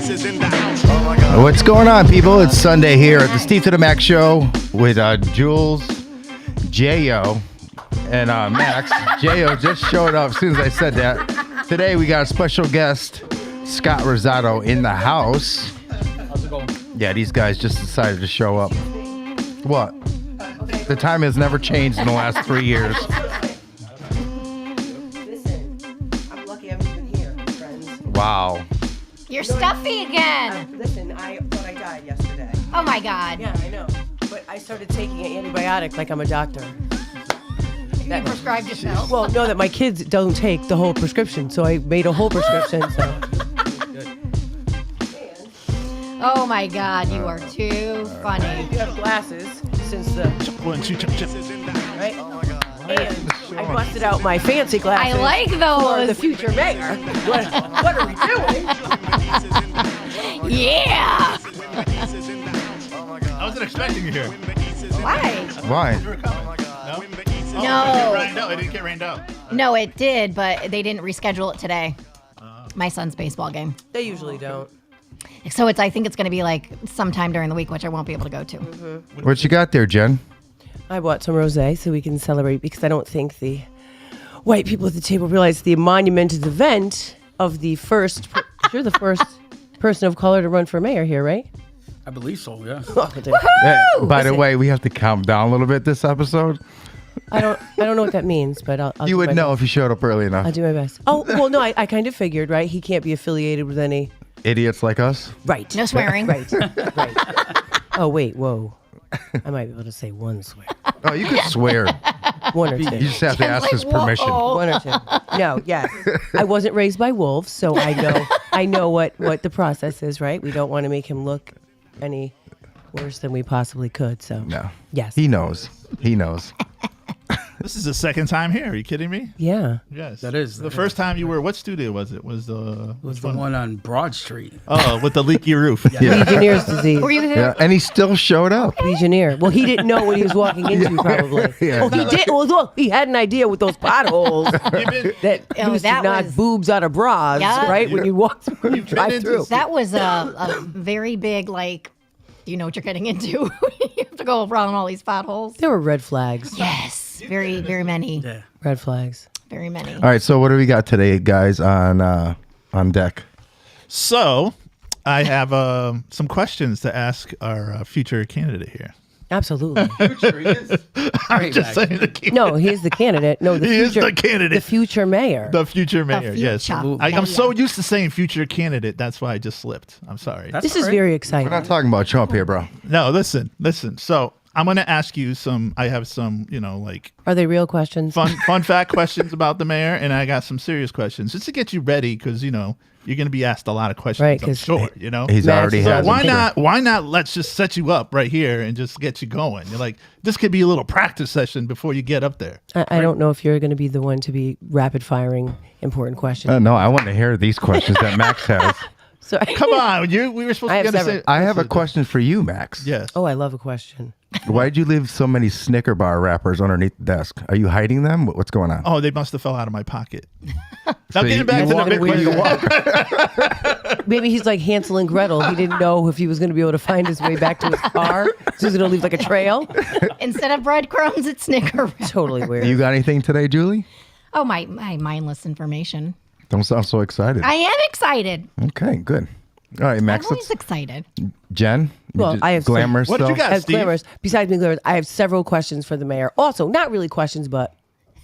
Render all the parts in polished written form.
What's going on, people? It's Sunday here at the Steve to the Max show with Jules, J.O., and Max. J.O. just showed up as soon as I said that. Today we got a special guest, SCOTT ROSADO, in the house. How's it going? Yeah, these guys just decided to show up. What? The time has never changed in the last 3 years. Listen, I'm lucky I'm even here, friends. Wow. You're stuffy again. Listen, I thought I died yesterday. Oh my God. Yeah, I know. But I started taking an antibiotic like I'm a doctor. You prescribed yourself. Well, no, that my kids don't take the whole prescription, so I made a whole prescription. So. Oh my God, you are too funny. You have glasses since the right. Oh my God. And I busted out my fancy glasses. I like for those. the future mayor. What are we doing? Yeah. I wasn't expecting you here. Why? Why? No. It didn't get rained out. No, it did, but they didn't reschedule it today. My son's baseball game. They usually don't. So I think it's going to be like sometime during the week, which I won't be able to go to. Mm-hmm. What you got there, Jen? I bought some rosé so we can celebrate because I don't think the white people at the table realize the monumented event of the first. You're the first person of color to run for mayor here, right? I believe so, yeah. By the way, we have to calm down a little bit this episode. I don't know what that means, but I'll You do would my know best. if you showed up early enough. I'll do my best. Oh well, no, I kind of figured, right? He can't be affiliated with any. Idiots like us. Right. No swearing. Right. Oh wait, whoa. I might be able to say one swear. Oh, you can swear. One or You two. just have to ask his permission. One or two. No, yes. I wasn't raised by wolves, so I know what the process is, right? We don't want to make him look any worse than we possibly could. So No. yes. He knows. He knows. This is the second time here. Are you kidding me? Yeah. Yes. That is. The first time you were, what studio was it? Was the one on Broad Street. Oh, with the leaky roof. Legionnaire's disease. Were you there? Yeah, and he still showed up. Legionnaire. Well, he didn't know what he was walking into, probably. Yeah. Oh, he did. Well, look, he had an idea with those potholes that Oh, used that to knock was- boobs out of bras, Yeah. right? When you walk through, You've been drive into through. That was a very big, like, you know what you're getting into. You have to go around all these potholes. There were red flags. Yes. Very, very many. Yeah. Red flags. Very many. All right, so what do we got today, guys, on deck? So, I have some questions to ask our future candidate here. Absolutely. I'm just saying the key. No, he is the candidate. No, the He is future, the candidate. The future mayor. The future mayor, yes. future I'm so mayor. used to saying future candidate. That's why I just slipped. I'm sorry. This is very We're exciting. not talking about Trump here, bro. No, listen. So, I'm going to ask you I have some, like Are they real questions? fun fact questions about the mayor, and I got some serious questions just to get you ready because, you're going to be asked a lot of questions, Right, I'm 'cause sure, He's Max already is had Why them. not let's just set you up right here and just get you going. You're like, this could be a little practice session before you get up there. I don't know if you're going to be the one to be rapid firing important questions. No, I want to hear these questions that Max has. Sorry. Come on, we were supposed I to have get seven. I have a question for you, Max. Yes. Oh, I love a question. Why'd you leave so many Snicker bar wrappers underneath the desk? Are you hiding them? What's going on? Oh, they must have fell out of my pocket. Now So getting back you to the walk big where you question. Maybe he's like Hansel and Gretel. He didn't know if he was going to be able to find his way back to his car. So he's going to leave like a trail. Instead of breadcrumbs, it's Snicker wrap. Totally weird. You got anything today, Julie? Oh, my mindless information. Don't sound so excited. I am excited. Okay, good. All right, Max. I'm always excited. Jen? Well, I have some- glamorous What did you stuff? got? As Steve? glamorous, besides being glamorous, I have several questions for the mayor. Also, not really questions, but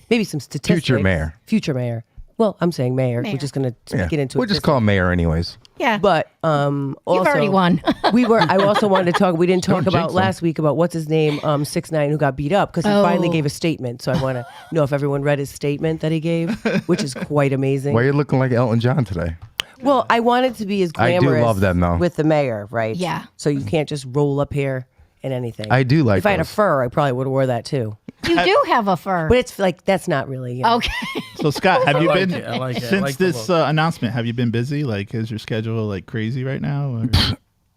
maybe some statistics. Future mayor. Future mayor. Well, I'm saying mayor. Mayor. We're just going to Yeah. get into We'll it. just call him mayor anyways. Yeah. But You've also, already won. I also wanted to talk. We didn't talk Don't about jinx him. last week about what's his name, 6ix9ine, who got beat up because he finally Oh. gave a statement. So I want to know if everyone read his statement that he gave, which is quite amazing. Why are you looking like Elton John today? Well, I wanted to be as I do glamorous love them, though. with the mayor, right? Yeah. So you can't just roll up here in anything. I do like If I had a those. fur, I probably would have wore that too. You do have a fur. But it's like that's not really. You know. Okay. So Scott, have you like been it, I like it. I since like the this look. announcement? Have you been busy? Like, is your schedule like crazy right now? Or?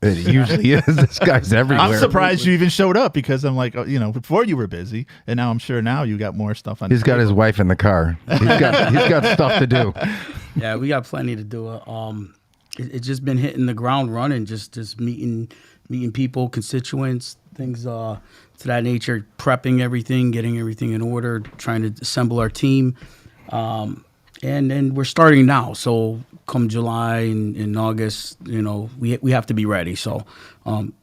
It usually is. This guy's everywhere. I'm surprised you even showed up because I'm like, before you were busy, and now I'm sure now you got more stuff on. He's got his wife in the car. He's got stuff to do. Yeah, we got plenty to do. it's just been hitting the ground running, just meeting people, constituents, things to that nature, prepping everything, getting everything in order, trying to assemble our team. And then we're starting now. So come July and in August, we have to be ready. So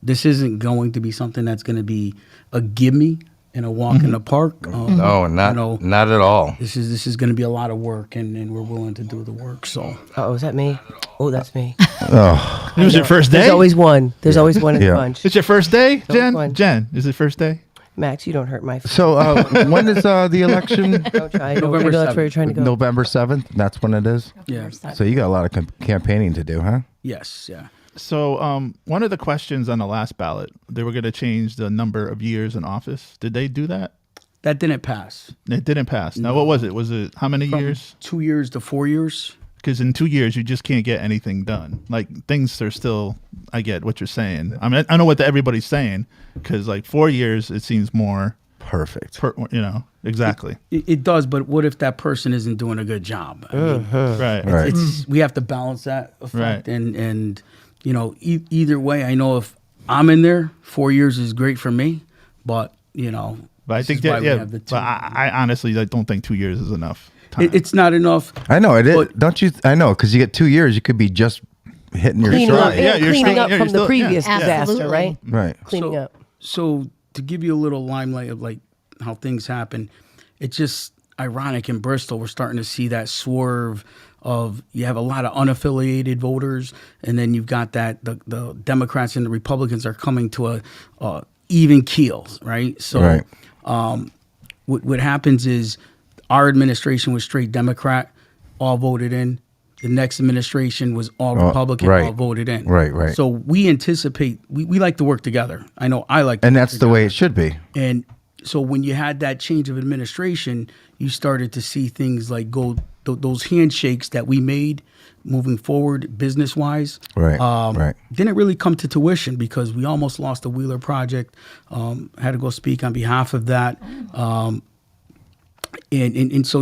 this isn't going to be something that's going to be a gimme and a walk in the park. No, not at all. This is going to be a lot of work, and we're willing to do the work. So. Oh, is that me? Oh, that's me. Oh, It was your first day? There's always one. There's always one in the Yeah. bunch. It's your first day, Jen? fun. Jen, is it first day? Max, you don't hurt my feelings. so when is the election? Don't try. November I know that's where you're trying to go. November 7th. That's when it is. Yeah. So you got a lot of campaigning to do, huh? Yes. Yeah. So one of the questions on the last ballot, they were going to change the number of years in office. Did they do that? That didn't pass. It didn't pass. Now, what was it? Was it how many years? 2 years to 4 years. Because in 2 years, you just can't get anything done. Like, things are still, I get what you're saying. I mean, I know what everybody's saying, because, like, 4 years, it seems more, Perfect. exactly. It does, but what if that person isn't doing a good job? I mean, Right. Right. we have to balance that effect, Right. and either way, I know if I'm in there, 4 years is great for me, but But I this think is why that, we yeah, have the but two. I honestly don't think 2 years is enough time. It's not enough. I know it is. But- Don't you? I know, because you get 2 years, you could be just hitting your Cleaning up, stride. Yeah, you're cleaning still- up yeah, from you're the still- previous yeah. disaster, Absolutely. right? Right. Cleaning up. So to give you a little limelight of like how things happen, it's just ironic in Bristol. We're starting to see that swerve of you have a lot of unaffiliated voters, and then you've got that the Democrats and the Republicans are coming to a even keels, right? So Right. what happens is our administration was straight Democrat, all voted in. The next administration was all Republican, right. all voted in. Right, right. So we anticipate, we like to work together. I know I like to And work that's the together. way it should be. And so when you had that change of administration, you started to see things like those handshakes that we made moving forward business wise. Right, right. Didn't really come to tuition because we almost lost the Wheeler project. Had to go speak on behalf of that. And so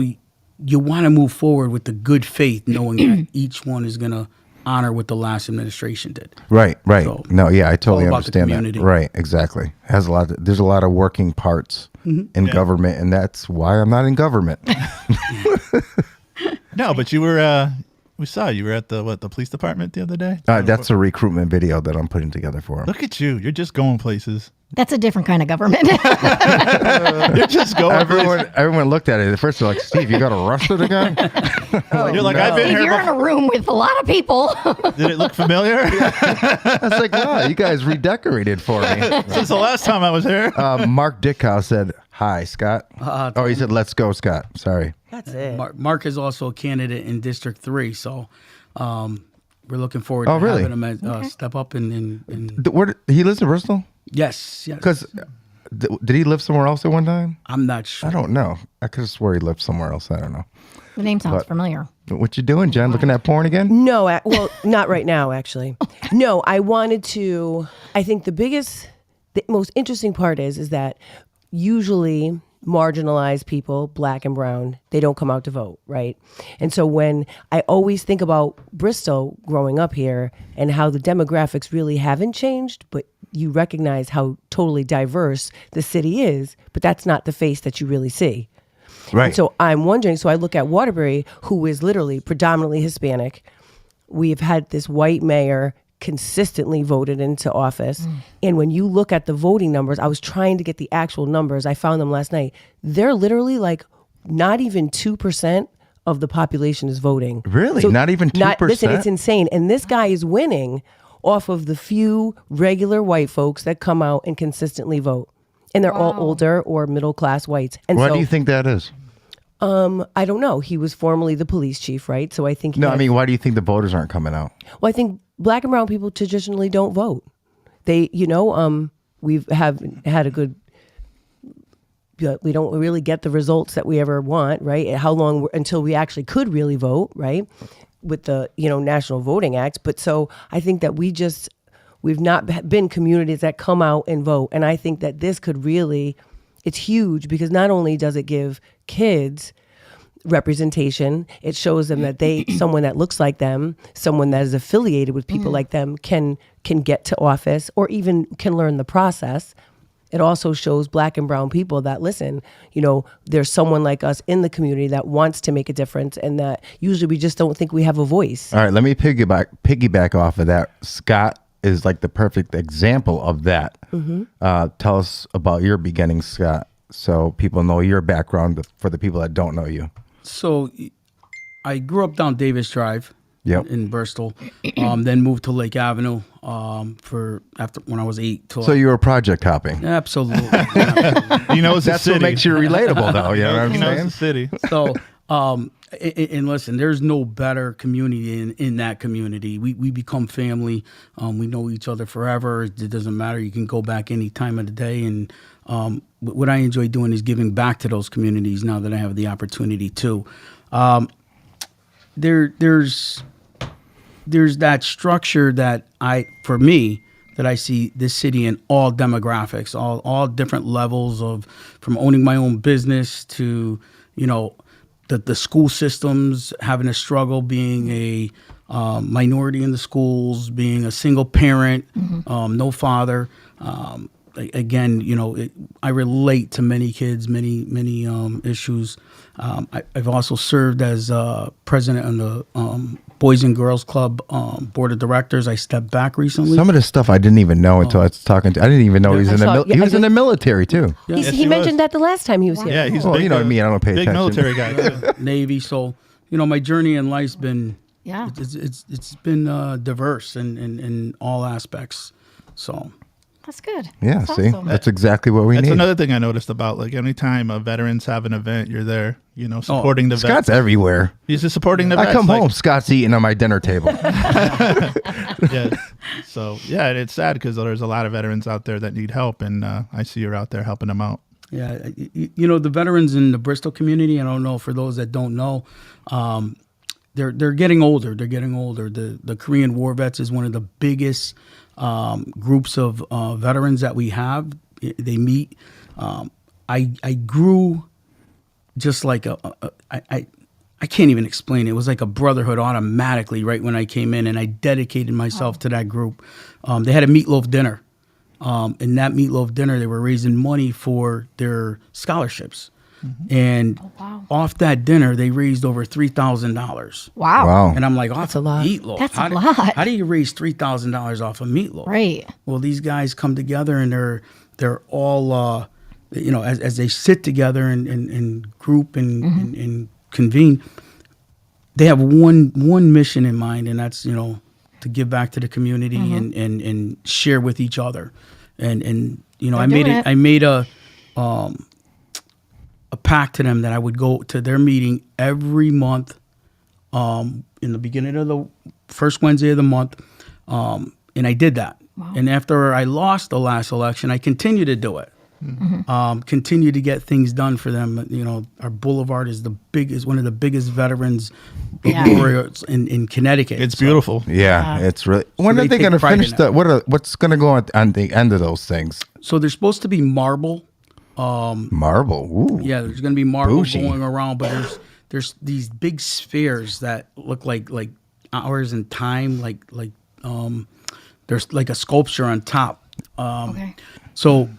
you want to move forward with the good faith, knowing that each one is going to honor what the last administration did. Right, right. So, No, yeah, I totally all about the understand that. community. Right, exactly. There's a lot of working parts in government, and that's why I'm not in government. No, but you were, we saw you were at the police department the other day? That's a recruitment video that I'm putting together for him. Look at you. You're just going places. That's a different kind of government. You're just going places. Everyone looked at it. At first, they're like, "Steve, you got arrested again?" You're like, I've been If here you're in before. a room with a lot of people. Did it look familiar? I was like, "Wow, you guys redecorated for me." Since the last time I was here. Mark Dickhouse said, "Hi, Scott." Oh, he said, "Let's go, Scott." Sorry. That's it. Mark is also a candidate in District 3, so we're looking forward to Oh, really? having him step up and Where he lives in Bristol? yes. Because did he live somewhere else at one time? I'm not sure. I don't know. I could have swore he lived somewhere else. I don't know. The name sounds But- familiar. What you doing, Jen? Looking at porn again? No, well, not right now, actually. No, I wanted to. I think the most interesting part is that usually marginalized people, black and brown, they don't come out to vote, right? And so when I always think about Bristol growing up here and how the demographics really haven't changed, but you recognize how totally diverse the city is, but that's not the face that you really see. Right. And so I'm wondering, so I look at Waterbury, who is literally predominantly Hispanic. We've had this white mayor consistently voted into office. And when you look at the voting numbers, I was trying to get the actual numbers. I found them last night. They're literally like not even 2% of the population is voting. Really? Not even 2%? Listen, it's insane. And this guy is winning off of the few regular white folks that come out and consistently vote. And they're all older or middle-class whites. And Why so, do you think that is? I don't know. He was formerly the police chief, right? So I think he No, had- I mean, why do you think the voters aren't coming out? well, I think black and brown people traditionally don't vote. They, we've had a good. We don't really get the results that we ever want, right? How long until we actually could really vote, right? With the National Voting Act, but so I think that we've not been communities that come out and vote, and I think that this could really, it's huge because not only does it give kids representation. It shows them that someone that looks like them, someone that is affiliated with people like them can get to office or even can learn the process. It also shows Black and brown people that, listen, there's someone like us in the community that wants to make a difference, and that usually we just don't think we have a voice. All right, let me piggyback off of that. Scott is like the perfect example of that. Tell us about your beginnings, Scott, so people know your background for the people that don't know you. So I grew up down Davis Drive. Yep. In Bristol, then moved to Lake Avenue when I was 8. So you were project hopping. Absolutely. You know, it's That's the city. what makes you relatable, though. You know what I'm You know, saying? it's the city. So, and listen, there's no better community in that community. We become family. We know each other forever. It doesn't matter. You can go back any time of the day. And what I enjoy doing is giving back to those communities now that I have the opportunity to. There's that structure that I see this city in all demographics, all different levels of, from owning my own business to, the school systems having a struggle, being a minority in the schools, being a single parent, no father. Again, I relate to many kids, many issues. I've also served as president on the Boys and Girls Club board of directors. I stepped back recently. Some of this stuff I didn't even know until I was talking to. I didn't even know he was he was in the military too. He mentioned that the last time he was here. Yeah, he's a Well, big, you know what I mean. I don't pay big attention. military guy. Too. Navy. So, my journey in life's been Yeah. it's been diverse in all aspects. So. That's good. Yeah, That's see, awesome. that's exactly what we That's need. another thing I noticed about, like, anytime veterans have an event, you're there, supporting the vets. Scott's everywhere. He's just supporting the vets. I come like, home, Scott's eating on my dinner table. Yeah. So, yeah, and it's sad because there's a lot of veterans out there that need help, and I see you're out there helping them out. Yeah, the veterans in the Bristol community, I don't know, for those that don't know, they're getting older. They're getting older. The Korean War vets is one of the biggest groups of veterans that we have. They meet. I grew just like I can't even explain it. It was like a brotherhood automatically right when I came in, and I dedicated myself to that group. They had a meatloaf dinner. In that meatloaf dinner, they were raising money for their scholarships. And off that dinner, they raised over $3,000. Wow. Wow. And I'm like, That's a lot. Meatloaf. That's a lot. How do you raise $3,000 off of meatloaf? Right. Well, these guys come together and they're all, as they sit together and group and convene, they have one mission in mind, and that's, to give back to the community and share with each other. And I made a pact to them that I would go to their meeting every month, in the beginning of the first Wednesday of the month, and I did that. Wow. And after I lost the last election, I continued to do it. Continue to get things done for them. Our boulevard is one of the biggest veterans memorials in Connecticut. It's beautiful. Yeah, it's really. When they are they take going to pride in finish that. what's going to go on the end of those things? So they're supposed to be marble. Marble. Ooh. Yeah, there's going to be marble Bougie. going around, but there's these big spheres that look like hours in time, like there's like a sculpture on top. Okay. So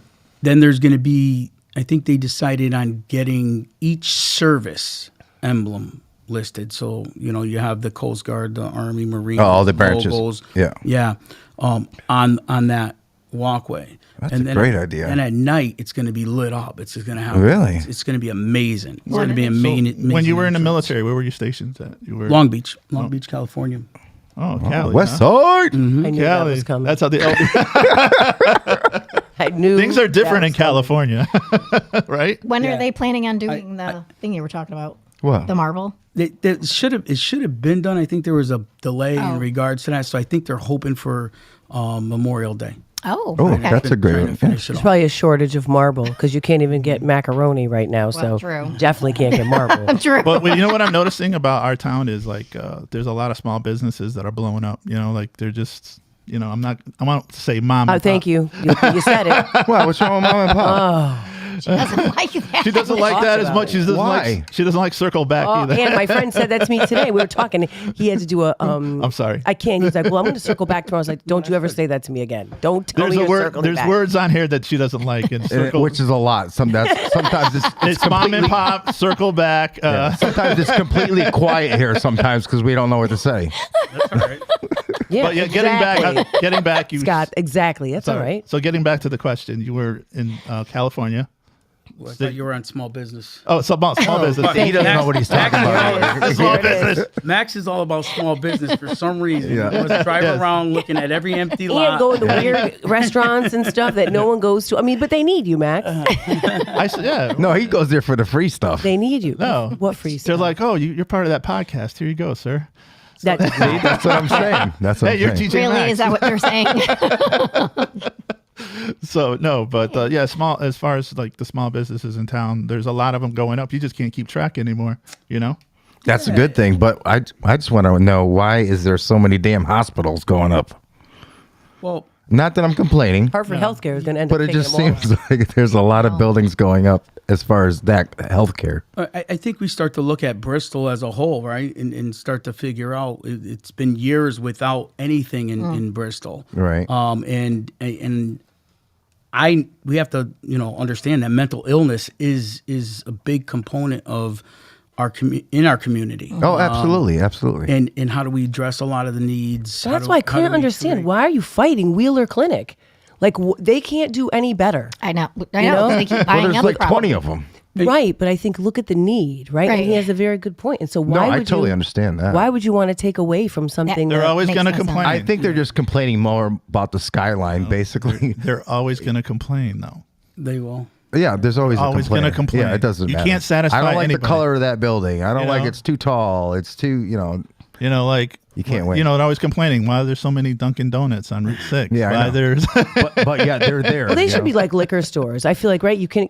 then there's going to be, I think they decided on getting each service emblem listed. So, you have the Coast Guard, the Army, Marine, all the branches. logos. Yeah. Yeah. On that walkway. That's a great idea. And at night, it's going to be lit up. It's just going to have. Really? It's going to be amazing. It's going to be amazing. When you were in the entrance. military, where were you stationed at? You were Long Beach, California. Oh, Cali. West huh? Side. I knew that Cali. was coming. That's how the I knew things are different that in was coming. California, right? When Yeah. are they planning on doing the thing you were talking about? What? The marble? It should have been done. I think there was a delay Oh. in regards to that, so I think they're hoping for Memorial Day. Oh, Oh, okay. that's a great Trying to one. finish it There's off. probably a shortage of marble because you can't even get macaroni right now. So true. definitely can't get marble. True. But you know what I'm noticing about our town is like there's a lot of small businesses that are blowing up. Like they're just I won't say mom. Oh, and thank pop. you. You said it. Wow, what's wrong with mom and pop? She doesn't like that. She doesn't like that as much. She doesn't Why? like. She doesn't like circle back Oh, either. and my friend said that to me today. We were talking. He had to do a. I'm sorry. I can't. He's like, well, I'm going to circle back tomorrow. I was like, don't you ever say that to me again. Don't tell There's me a you're word. circling There's back. words on here that she doesn't like. And circle, Which is a lot. Sometimes it's mom and pop. Circle back. sometimes it's completely quiet here. Sometimes because we don't know what to say. That's all right. Yeah, But yeah, exactly. getting back. You Scott, exactly. That's all sorry. right. So getting back to the question, you were in California. I thought you were on small business. Oh, so about small business. He doesn't know what he's talking about. Small There it is. business. Max is all about small business for some reason. Yeah. He wants to drive Yes. around looking at every empty And lot. going to weird restaurants and stuff that no one goes to. I mean, but they need you, Max. I said, yeah. No, he goes there for the free stuff. They need you. No. What free They're stuff? like, oh, you're part of that podcast. Here you go, sir. That, That's what I'm saying. That's what Hey, I'm you're saying. TJ Really? Maxx. Is that what you're saying? So no, but yeah, small as far as like the small businesses in town, there's a lot of them going up. You just can't keep track anymore. You know. That's a good thing, but I just want to know, why is there so many damn hospitals going up? Well, Not that I'm complaining, Hartford Healthcare is going to end up but it taking just them all. seems like there's a lot of buildings going up as far as that healthcare. I think we start to look at Bristol as a whole, right, and start to figure out it's been years without anything in Bristol, Right. And we have to understand that mental illness is a big component of in our community. Oh, absolutely, absolutely. And how do we address a lot of the needs? So that's why I couldn't understand. Why are you fighting Wheeler Clinic? Like, they can't do any better. I know. I You know. know? They keep Well, buying there's up like crap. 20 of them. Right, but I think look at the need, right? And he Right. has a very good point. And so No, why I would totally you, understand that. Why would you want to take away from something They're that always makes going to no sense. complain. I think they're just complaining more about the skyline, basically. they're always going to complain, though. They will. Yeah, there's always Always a complainer. gonna complain. Yeah, it doesn't You matter. can't satisfy I don't like anybody. the color of that building. I don't You like know? it's too tall. It's too, You know, like You can't win. You know, they're always complaining why there's so many Dunkin' Donuts on Route 6. Yeah, I why know. there's but yeah, they're there. Well, they you should know? be like liquor stores. I feel like, right? You can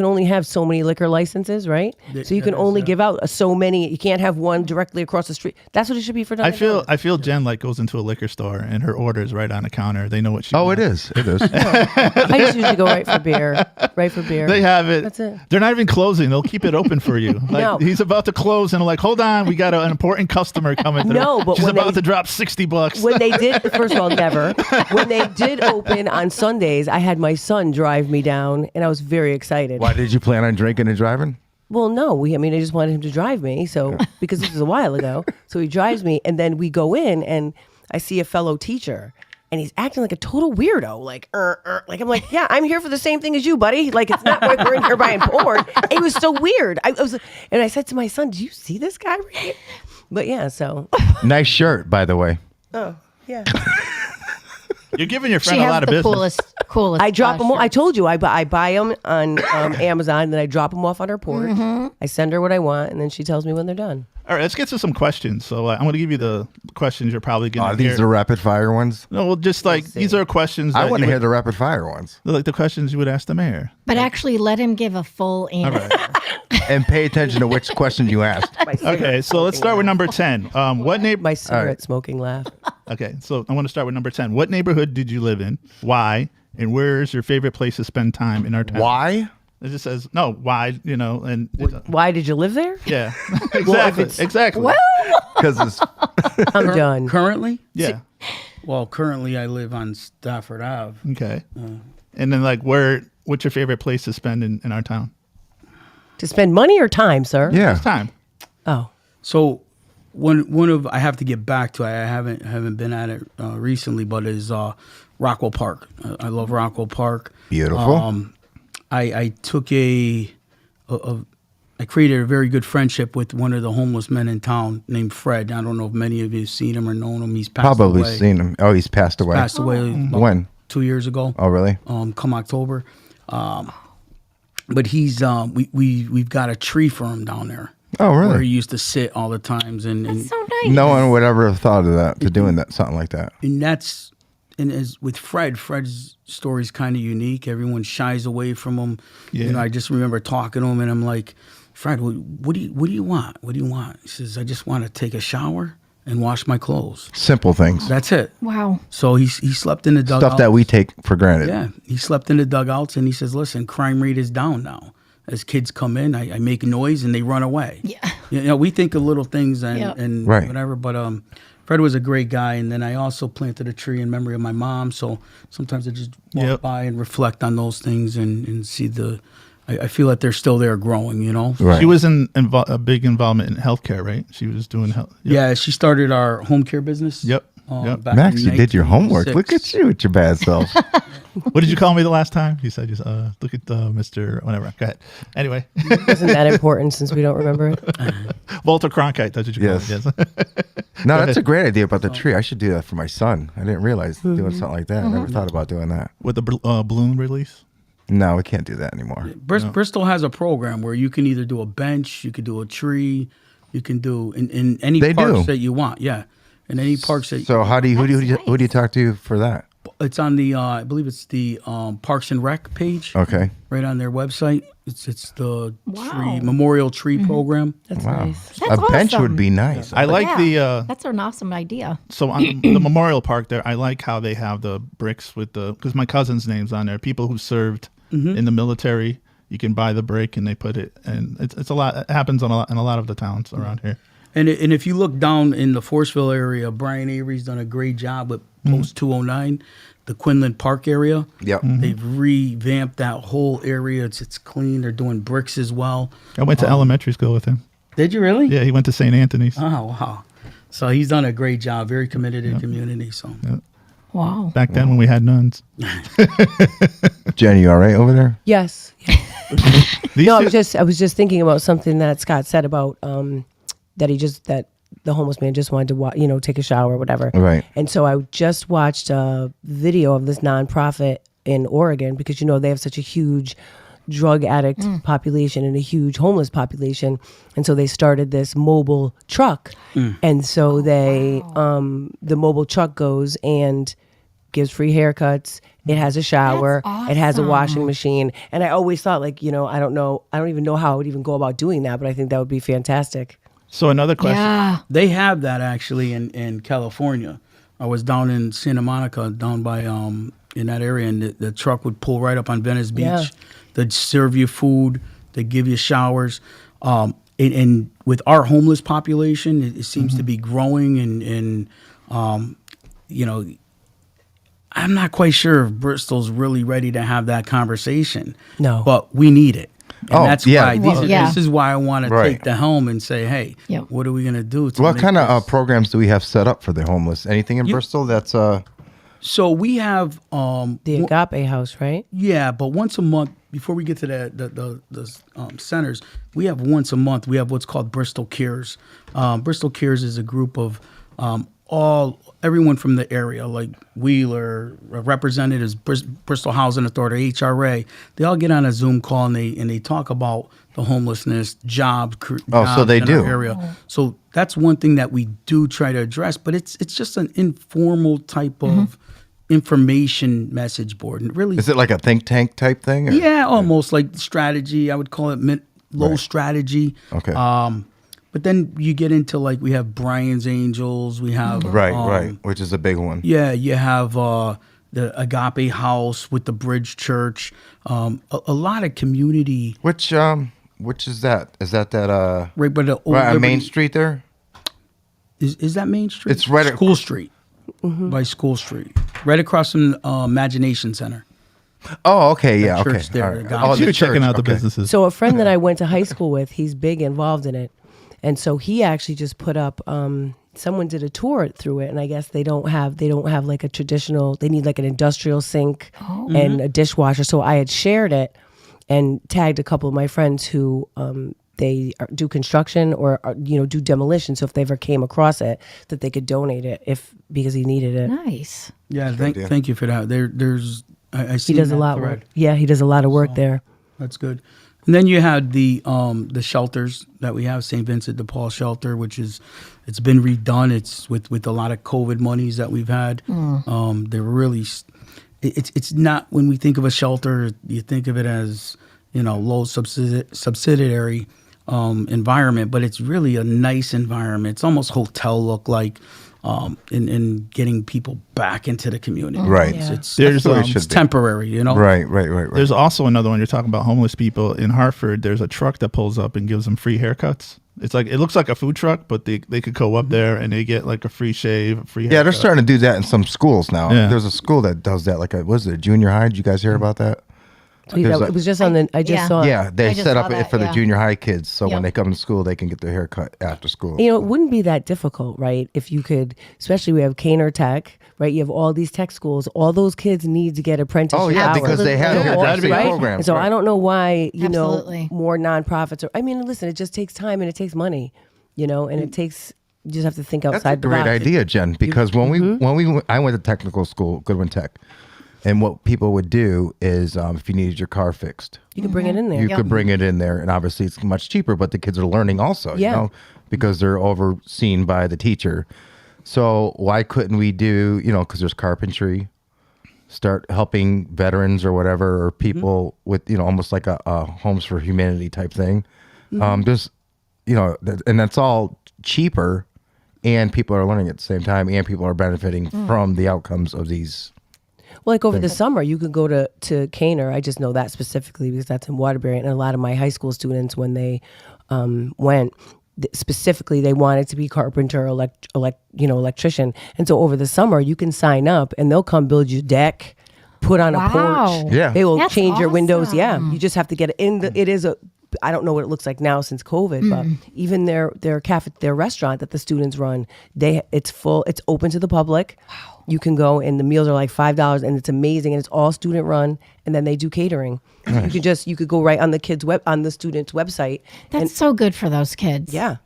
only have so many liquor licenses, right? So you can only give out so many. You can't have one directly across the street. That's what it should be for. I Dunkin' feel Jen like goes into a liquor store and her order is right on the counter. They know what she Oh, wants. it is. It is. I just usually go right for beer. Right for beer. They have it. That's it. They're not even closing. They'll keep it open for you. Like No. he's about to close and they're like, hold on, we got an important customer coming through. No, but she's when about they- to drop $60. When they did, first of all, never. When they did open on Sundays, I had my son drive me down, and I was very excited. Why did you plan on drinking and driving? Well, no, I just wanted him to drive me, so because this was a while ago. So he drives me, and then we go in, and I see a fellow teacher, and he's acting like a total weirdo. Like I'm like, yeah, I'm here for the same thing as you, buddy. Like, it's not like we're in here buying porn. It was so weird. And I said to my son, "Do you see this guy right here?" But yeah, so Nice shirt, by the way. oh yeah. You're giving your She friend a has lot of the business. coolest. I drop them. I shirts. told you I buy them on Amazon, then I drop them off on her porch. I send her what I want, and then she tells me when they're done. All right, let's get to some questions. So I'm going to give you the questions you're probably going to hear. These are rapid fire ones. No, well, just like see. these are questions. I that want you to hear would- the rapid fire ones like the questions you would ask the mayor. But actually, let him give a full answer. and pay attention to which question you asked. My cigarette Okay, so let's start with smoking number 10. What neighbor? laugh. My cigarette smoking laugh. Okay, so I want to start with number 10. What neighborhood did you live in? Why? And where is your favorite place to spend time in our town? Why? It just says no. Why? You know, and Why did you live there? yeah, if exactly, it's- exactly. Because it's I'm done. Currently? Yeah. Well, currently I live on Stafford Ave. Okay. And then like, what's your favorite place to spend in our town? To spend money or time, sir? yeah. Time. Oh, So one of I have to get back to. I haven't been at it recently, but is Rockwell Park. I love Rockwell Park. Beautiful. I took I created a very good friendship with one of the homeless men in town named Fred. I don't know if many of you have seen him or known him. He's passed Probably away. seen him. Oh, he's passed away. Passed away about When? 2 years ago. Oh, really? Come October. But he's we've got a tree for him down there. Oh, really? Where he used to sit all the times, and So nice. No one would ever have thought of that, to doing that, something like that. that's and as with Fred's story is kind of unique. Everyone shies away from him. Yeah. You know, I just remember talking to him, and I'm like, Fred, what do you want? What do you want? He says, I just want to take a shower and wash my clothes. Simple things. That's it. Wow. So he slept in the dugouts. Stuff that we take for granted. Yeah, he slept in the dugouts, and he says, "Listen, crime rate is down now. As kids come in, I make noise and they run away." Yeah. You know, we think of little things and, Yep. and Right. whatever, but Fred was a great guy, and then I also planted a tree in memory of my mom. So sometimes I just walk Yep. by and reflect on those things and see I feel that they're still there growing, you know? Right. She was in a big involvement in healthcare, right? She was doing health. Yep. Yeah, she started our home care business. Yep. Yep. back Max, in you did your homework. 1986. Look at you with your bad self. What did you call me the last time? You said, look at Mr. Whatever. Go ahead. Anyway, Wasn't that important since we don't remember it? Walter Cronkite. That's what you call Yes. me. Yes. No, that's a great idea about the tree. I should do that for my son. I didn't realize doing something like that. I Mm-hmm. never thought about doing that. With the balloon release. No, we can't do that anymore. Bristol has a program where you can either do a bench, you could do a tree, you can do in any They parks do. that you want. Yeah, in any parks that So who do you That's talk to for that? it's on the I believe it's the Parks and Rec page. Okay. Right on their website. It's the Wow. tree memorial tree program. That's Wow. nice. That's a bench awesome. would be nice. I like Yeah. the That's an awesome idea. so on the memorial park there. I like how they have the bricks with the because my cousin's name's on there. People who served in the military. You can buy the brick and they put it, and it's a lot. It happens in a lot of the towns around here. And if you look down in the Forestville area, Brian Avery's done a great job with Post 209, the Quinlan Park area. Yep. They've revamped that whole area. It's clean. They're doing bricks as well. I went to elementary school with him. Did you really? Yeah, he went to St. Anthony's. Oh, wow. So he's done a great job. Very committed in community. So Wow. Back then when we had nuns. Jen, you all right over there? Yes. These No, two- I was just thinking about something that Scott said about that the homeless man just wanted to take a shower or whatever. Right. And so I just watched a video of this nonprofit in Oregon because they have such a huge drug addict population and a huge homeless population, and so they started this mobile truck. And so the mobile truck goes and gives free haircuts. It has a shower. That's It has a awesome. washing machine. And I always thought, I don't even know how I would even go about doing that, but I think that would be fantastic. So another question. Yeah. they have that actually in California. I was down in Santa Monica, down by in that area, and the truck would pull right up on Venice Beach. Yeah. They'd serve you food. They'd give you showers. And with our homeless population, it seems to be growing, and I'm not quite sure if Bristol's really ready to have that conversation. No. But we need it. And Oh, that's yeah. why Well, yeah. this is why I want to Right. take the helm and say, hey, Yep. what are we going to do? To What make kind of this- programs do we have set up for the homeless? Anything in Bristol that's So we have The Agape House, right? yeah, but once a month, before we get to the centers, we have once a month, we have what's called Bristol Cares. Bristol Cares is a group of everyone from the area, like Wheeler, representatives, Bristol Housing Authority, HRA. They all get on a Zoom call and they talk about the homelessness, jobs. so they in do. our area. So that's one thing that we do try to address, but it's just an informal type of information message board, and really, is it like a think tank type thing? or- yeah, almost like strategy. I would call it low strategy. Okay. But then you get into we have Brian's Angels. We have Right, which is a big one. Yeah, you have the Agape House with the Bridge Church. A lot of community Which is that? Is that right by the old right on Liberty- Main Street there? Is that Main Street? It's right at- School Street. By School Street, right across from Imagination Center. Oh, okay, yeah, That okay. church there, All right. the guy- Oh, You're the checking church, out the okay. businesses. So a friend that I went to high school with, he's big involved in it. And so he actually just put up someone did a tour through it, and I guess they don't have like a traditional, they need like an industrial sink and a dishwasher. So I had shared it and tagged a couple of my friends who they do construction or do demolition. So if they ever came across it, that they could donate it because he needed it. Nice. Yeah, idea. thank you for that. There's I see He does a that lot thread. work. Yeah, he does a lot of work there. That's good. And then you had the shelters that we have, St. Vincent de Paul Shelter, which it's been redone. It's with a lot of COVID monies that we've had. They're really it's not, when we think of a shelter, you think of it as low subsidiary. environment, but it's really a nice environment. It's almost hotel look like, in getting people back into the community. Right. Yeah. It's It's temporary, you know? Right. There's also another one. You're talking about homeless people in Hartford. There's a truck that pulls up and gives them free haircuts. It's like, it looks like a food truck, but they could go up there and they get like a free shave, a free haircut. Yeah, they're starting to do that in some schools now. Yeah. There's a school that does that. Like, was it a junior high? Did you guys hear about that? So yeah, There's it was just on the. I just yeah. saw. it. Yeah, they I just set saw up it that, for the yeah. junior high kids, so Yep. when they come to school, they can get their hair cut after school. You know, it wouldn't be that difficult, right? If you could, especially we have Caner Tech, right? You have all these tech schools. All those kids need to get apprenticeship Oh yeah, hours. because they have Absolutely. hairdressing right? programs. And so right. I don't know why, Absolutely. more nonprofits. I mean, listen, it just takes time and it takes money, and it takes. You just have to think That's a outside the great box. idea, Jen. Because I went to technical school, Goodwin Tech, and what people would do is if you needed your car fixed, You can bring it in there. you could bring it in there, and obviously it's much cheaper. But the kids are learning also, Yeah. because they're overseen by the teacher. So why couldn't we do, because there's carpentry, start helping veterans or whatever, or people with, almost like a Homes for Humanity type thing. Just, and that's all cheaper, and people are learning at the same time, and people are benefiting from the outcomes of these. Well, like over the summer, you could go to Caner. I just know that specifically because that's in Waterbury, and a lot of my high school students, when they went, specifically they wanted to be carpenter, electrician, and so over the summer you can sign up, and they'll come build your deck, put on a Wow. porch. Yeah. They will That's change your windows. awesome. Yeah, you just have to get it in. It is a. I don't know what it looks like now since COVID, but even their restaurant that the students run, it's full. It's open to the public. Wow. You can go, and the meals are like $5, and it's amazing, and it's all student run. And then they do catering. Nice. You could go right on the student's website. That's so good for those kids. Yeah,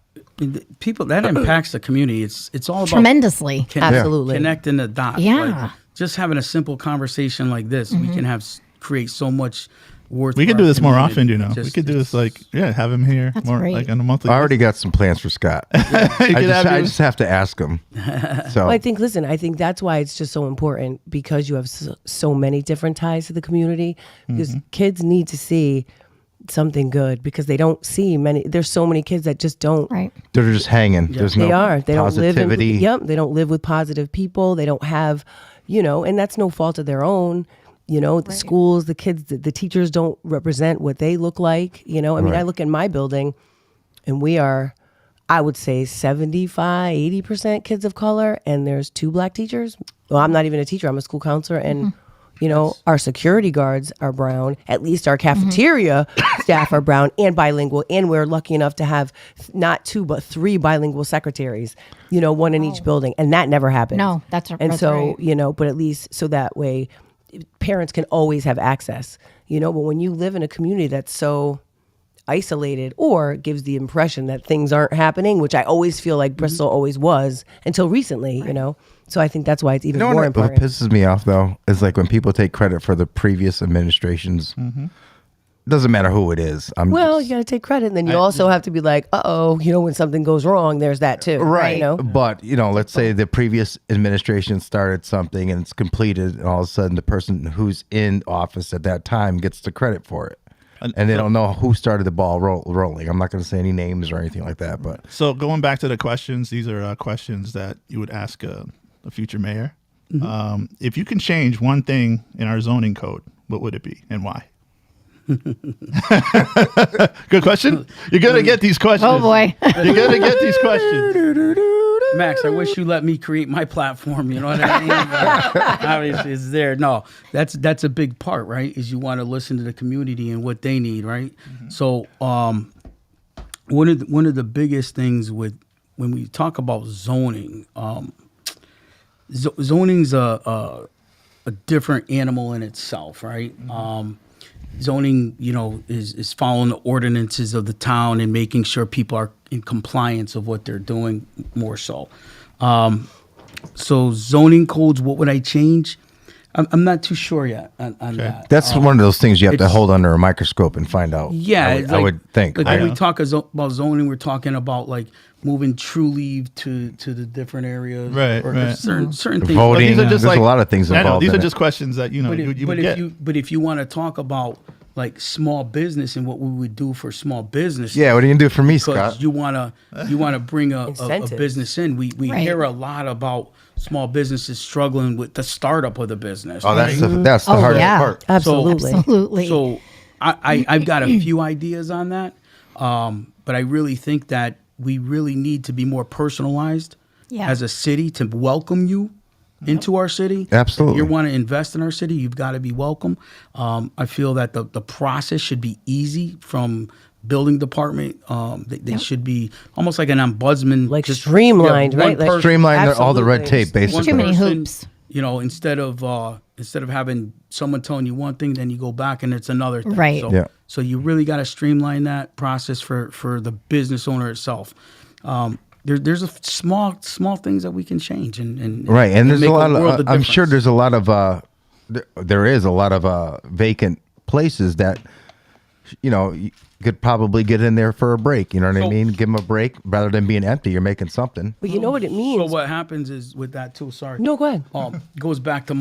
People that impacts the community. It's all about Tremendously. absolutely. connecting the dots. Yeah. Like, just having a simple conversation like this, we can create so much worth. We for could do our this more community. often, we Just- could do this have him here That's more great. like on a monthly I already got some plans for Scott. I just have to ask him. So Well, I think that's why it's just so important, because you have so many different ties to the community, because kids need to see something good, because they don't see many. There's so many kids that just don't. Right. they're just hanging. There's no They are. They don't live positivity. They don't live with positive people. They don't have, and that's no fault of their own. The schools, the kids, the teachers don't represent what they look like. I mean, Right. I look in my building, and we are, I would say 75-80% kids of color, and there's 2 black teachers. Well, I'm not even a teacher. I'm a school counselor, and our security guards are brown. At least our cafeteria staff are brown and bilingual, and we're lucky enough to have not 2 but 3 bilingual secretaries. One in each building, and that never happens. No, that's so right. but at least so that way parents can always have access. But when you live in a community that's so isolated, or gives the impression that things aren't happening, which I always feel like Bristol always was until recently, So I think that's why it's even more What important. pisses me off though is like when people take credit for the previous administrations. Doesn't matter who it is. Well, you got to take credit, and then you also have to be like, when something goes wrong, there's that too, right. But But let's say the previous administration started something and it's completed, and all of a sudden the person who's in office at that time gets the credit for it, and they don't know who started the ball rolling. I'm not going to say any names or anything like that, but So going back to the questions, these are questions that you would ask a future mayor. If you can change one thing in our zoning code, what would it be and why? Good question. You're going to get these questions. Oh, boy. You're going to get these questions. Max, I wish you let me create my platform. You know what I mean? Obviously, it's there. No, that's a big part, right? Is you want to listen to the community and what they need, right? So, one of the biggest things when we talk about zoning, zoning's a different animal in itself, right? Zoning, is following the ordinances of the town and making sure people are in compliance of what they're doing more so. So zoning codes, what would I change? I'm not too sure yet on that. that's one of those things you have to it's- hold under a microscope and find out. Yeah, I would think. Like right? when we talk about zoning, we're talking about like moving True Leave to the different areas, Right, or right. certain things. Voting. These are just there's a lot of things I know, involved these in are it. just questions that you would get. But if you want to talk about like small business and what we would do for small business. Yeah, what are you gonna do for me, Because Scott? you wanna bring a Incentives. business in. We Right. hear a lot about small businesses struggling with the startup of the business. Oh, that's right? the Oh, hardest yeah. part. Absolutely. Absolutely. So I've got a few ideas on that, but I really think that we really need to be more personalized Yeah. as a city to welcome you into our city. Absolutely. If you want to invest in our city, you've got to be welcome. I feel that the process should be easy from building department. They should be almost like an ombudsman. Like just- streamlined, one right? Like person- Streamline all the red Absolutely. tape, basically. Too many person, hoops. You know, instead of having someone telling you one thing, then you go back and it's another thing. Right. So, Yeah. so you really got to streamline that process for the business owner itself. There's a small things that we can change and Right, and there's make a lot world of. I'm sure difference. there's a lot of. There is a lot of vacant places that, you could probably get in there for a break. You know what I So- mean? Give them a break rather than being empty. You're making something. But you know what it means? So what happens is with that too. Sorry. No, go ahead. Goes back to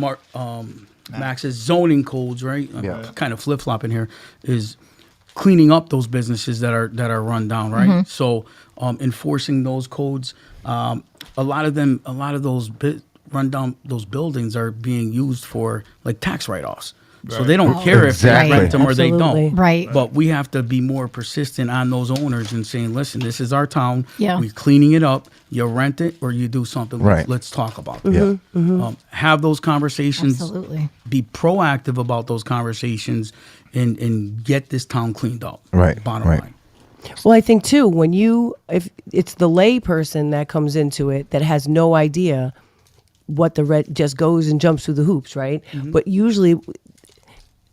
Max's zoning codes, right? I'm Yeah. kind of flip flopping here. Is cleaning up those businesses that are run down, right? So enforcing those codes. A lot of those run down those buildings are being used for like tax write offs. So they don't care Exactly. if they rent them or they Absolutely. don't. Right. But we have to be more persistent on those owners and saying, listen, this is our town. Yeah. We're cleaning it up. You rent it or you do something. Right. Let's talk about it. Yeah. Have those conversations. Absolutely. Be proactive about those conversations and get this town cleaned up. Right, Bottom right. line. Well, I think too, if it's the lay person that comes into it that has no idea what the red just goes and jumps through the hoops, right? But usually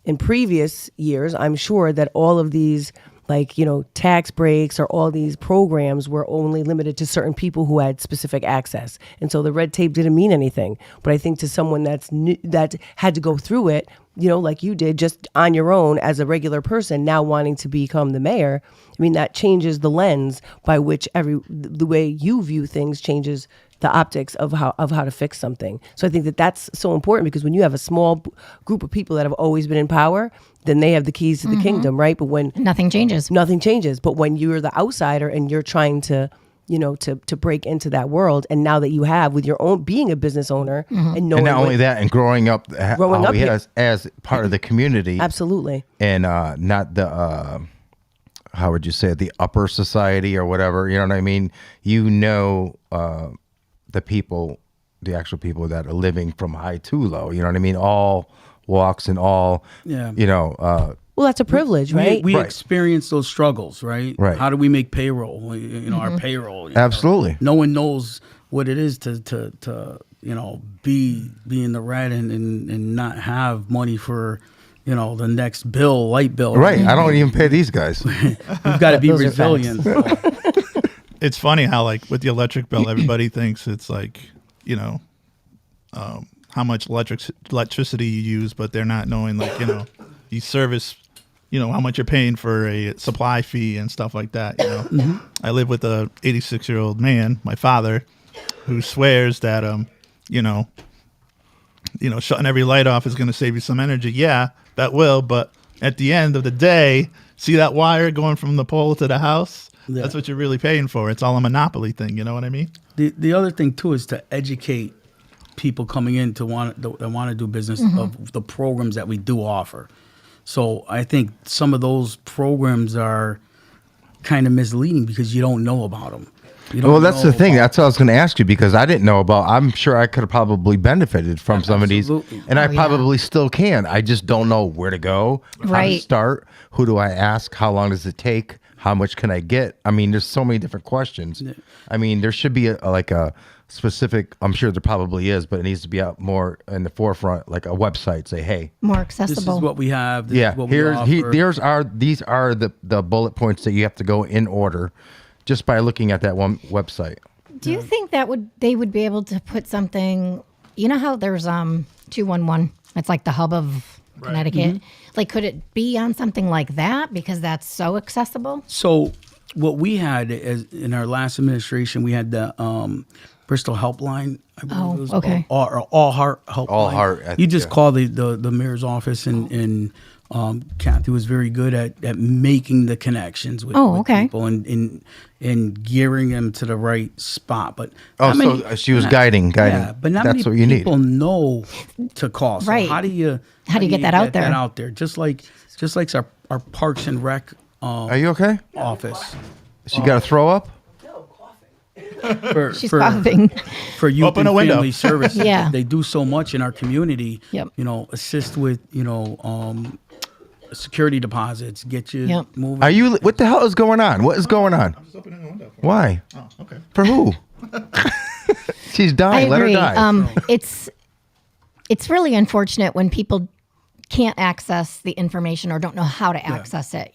in previous years, I'm sure that all of these tax breaks or all these programs were only limited to certain people who had specific access. And so the red tape didn't mean anything. But I think to someone that's new, that had to go through it, like you did just on your own as a regular person now wanting to become the mayor, I mean, that changes the lens by which the way you view things changes the optics of how to fix something. So I think that that's so important because when you have a small group of people that have always been in power, then they have the keys to the kingdom, right? But when Nothing changes. nothing changes, but when you're the outsider and you're trying to to break into that world, and now that you have with your own being a business owner and knowing And not only that, and growing up, Growing up here. as part of the community, absolutely. and not the how would you say it, the upper society or whatever. You know what I mean? The people, the actual people that are living from high to low. You know what I mean? All walks and all. Yeah. Well, that's a privilege, right? We Right. experience those struggles, right? Right. How do we make payroll? Our payroll. Absolutely. No one knows what it is to be in the red and not have money for the next light bill. Right. I don't even pay these guys. We've got to be Those are resilient. It's funny how like with the electric bill, everybody thinks it's like, how much electricity you use, but they're not knowing like, you service, how much you're paying for a supply fee and stuff like that. I live with a 86-year-old man, my father, who swears that, shutting every light off is going to save you some energy. Yeah, that will. But at the end of the day, see that wire going from the pole to the house? Yeah. That's what you're really paying for. It's all a monopoly thing. You know what I mean? The other thing too is to educate people coming in that want to do business of the programs that we do offer. So I think some of those programs are kind of misleading because you don't know about them. Well, that's the thing. That's what I was going to ask you because I didn't know about. I'm sure I could have probably benefited from some of these, Absolutely. and I Oh, yeah. probably still can. I just don't know where to go, how to Right. start, who do I ask, how long does it take, how much can I get? I mean, there's so many different questions. I mean, there should be a specific. I'm sure there probably is, but it needs to be out more in the forefront, like a website. Say, hey, More This is accessible. what we have. This yeah, is what we offer. these are the bullet points that you have to go in order, just by looking at that one website. Do you think that they would be able to put something? You know how there's 211. It's like the hub of Connecticut. Like, could it be on something like that because that's so accessible? So what we had is in our last administration, we had the Bristol Helpline. I believe Oh, it was okay. called, or All Heart Helpline. All Heart, I You think, just yeah. call the mayor's office and Kathy was very good at making the connections with, with people and gearing them to the right spot. But so she was guiding. Yeah, but not That's many what you need. people know to call. So Right. how do you get that out there? Just like our Parks and Rec Are you okay? office. She got to throw up? She's coughing. For youth Open and a window. family services. Yeah. They do so much in our community. Yep. Assist with, security deposits, get you moving. Are you? What the hell is going on? What is going on? Just opening the window. Why? Oh, okay. For who? She's I dying. Let her agree. die. It's really unfortunate when people can't access the information or don't know how to access it.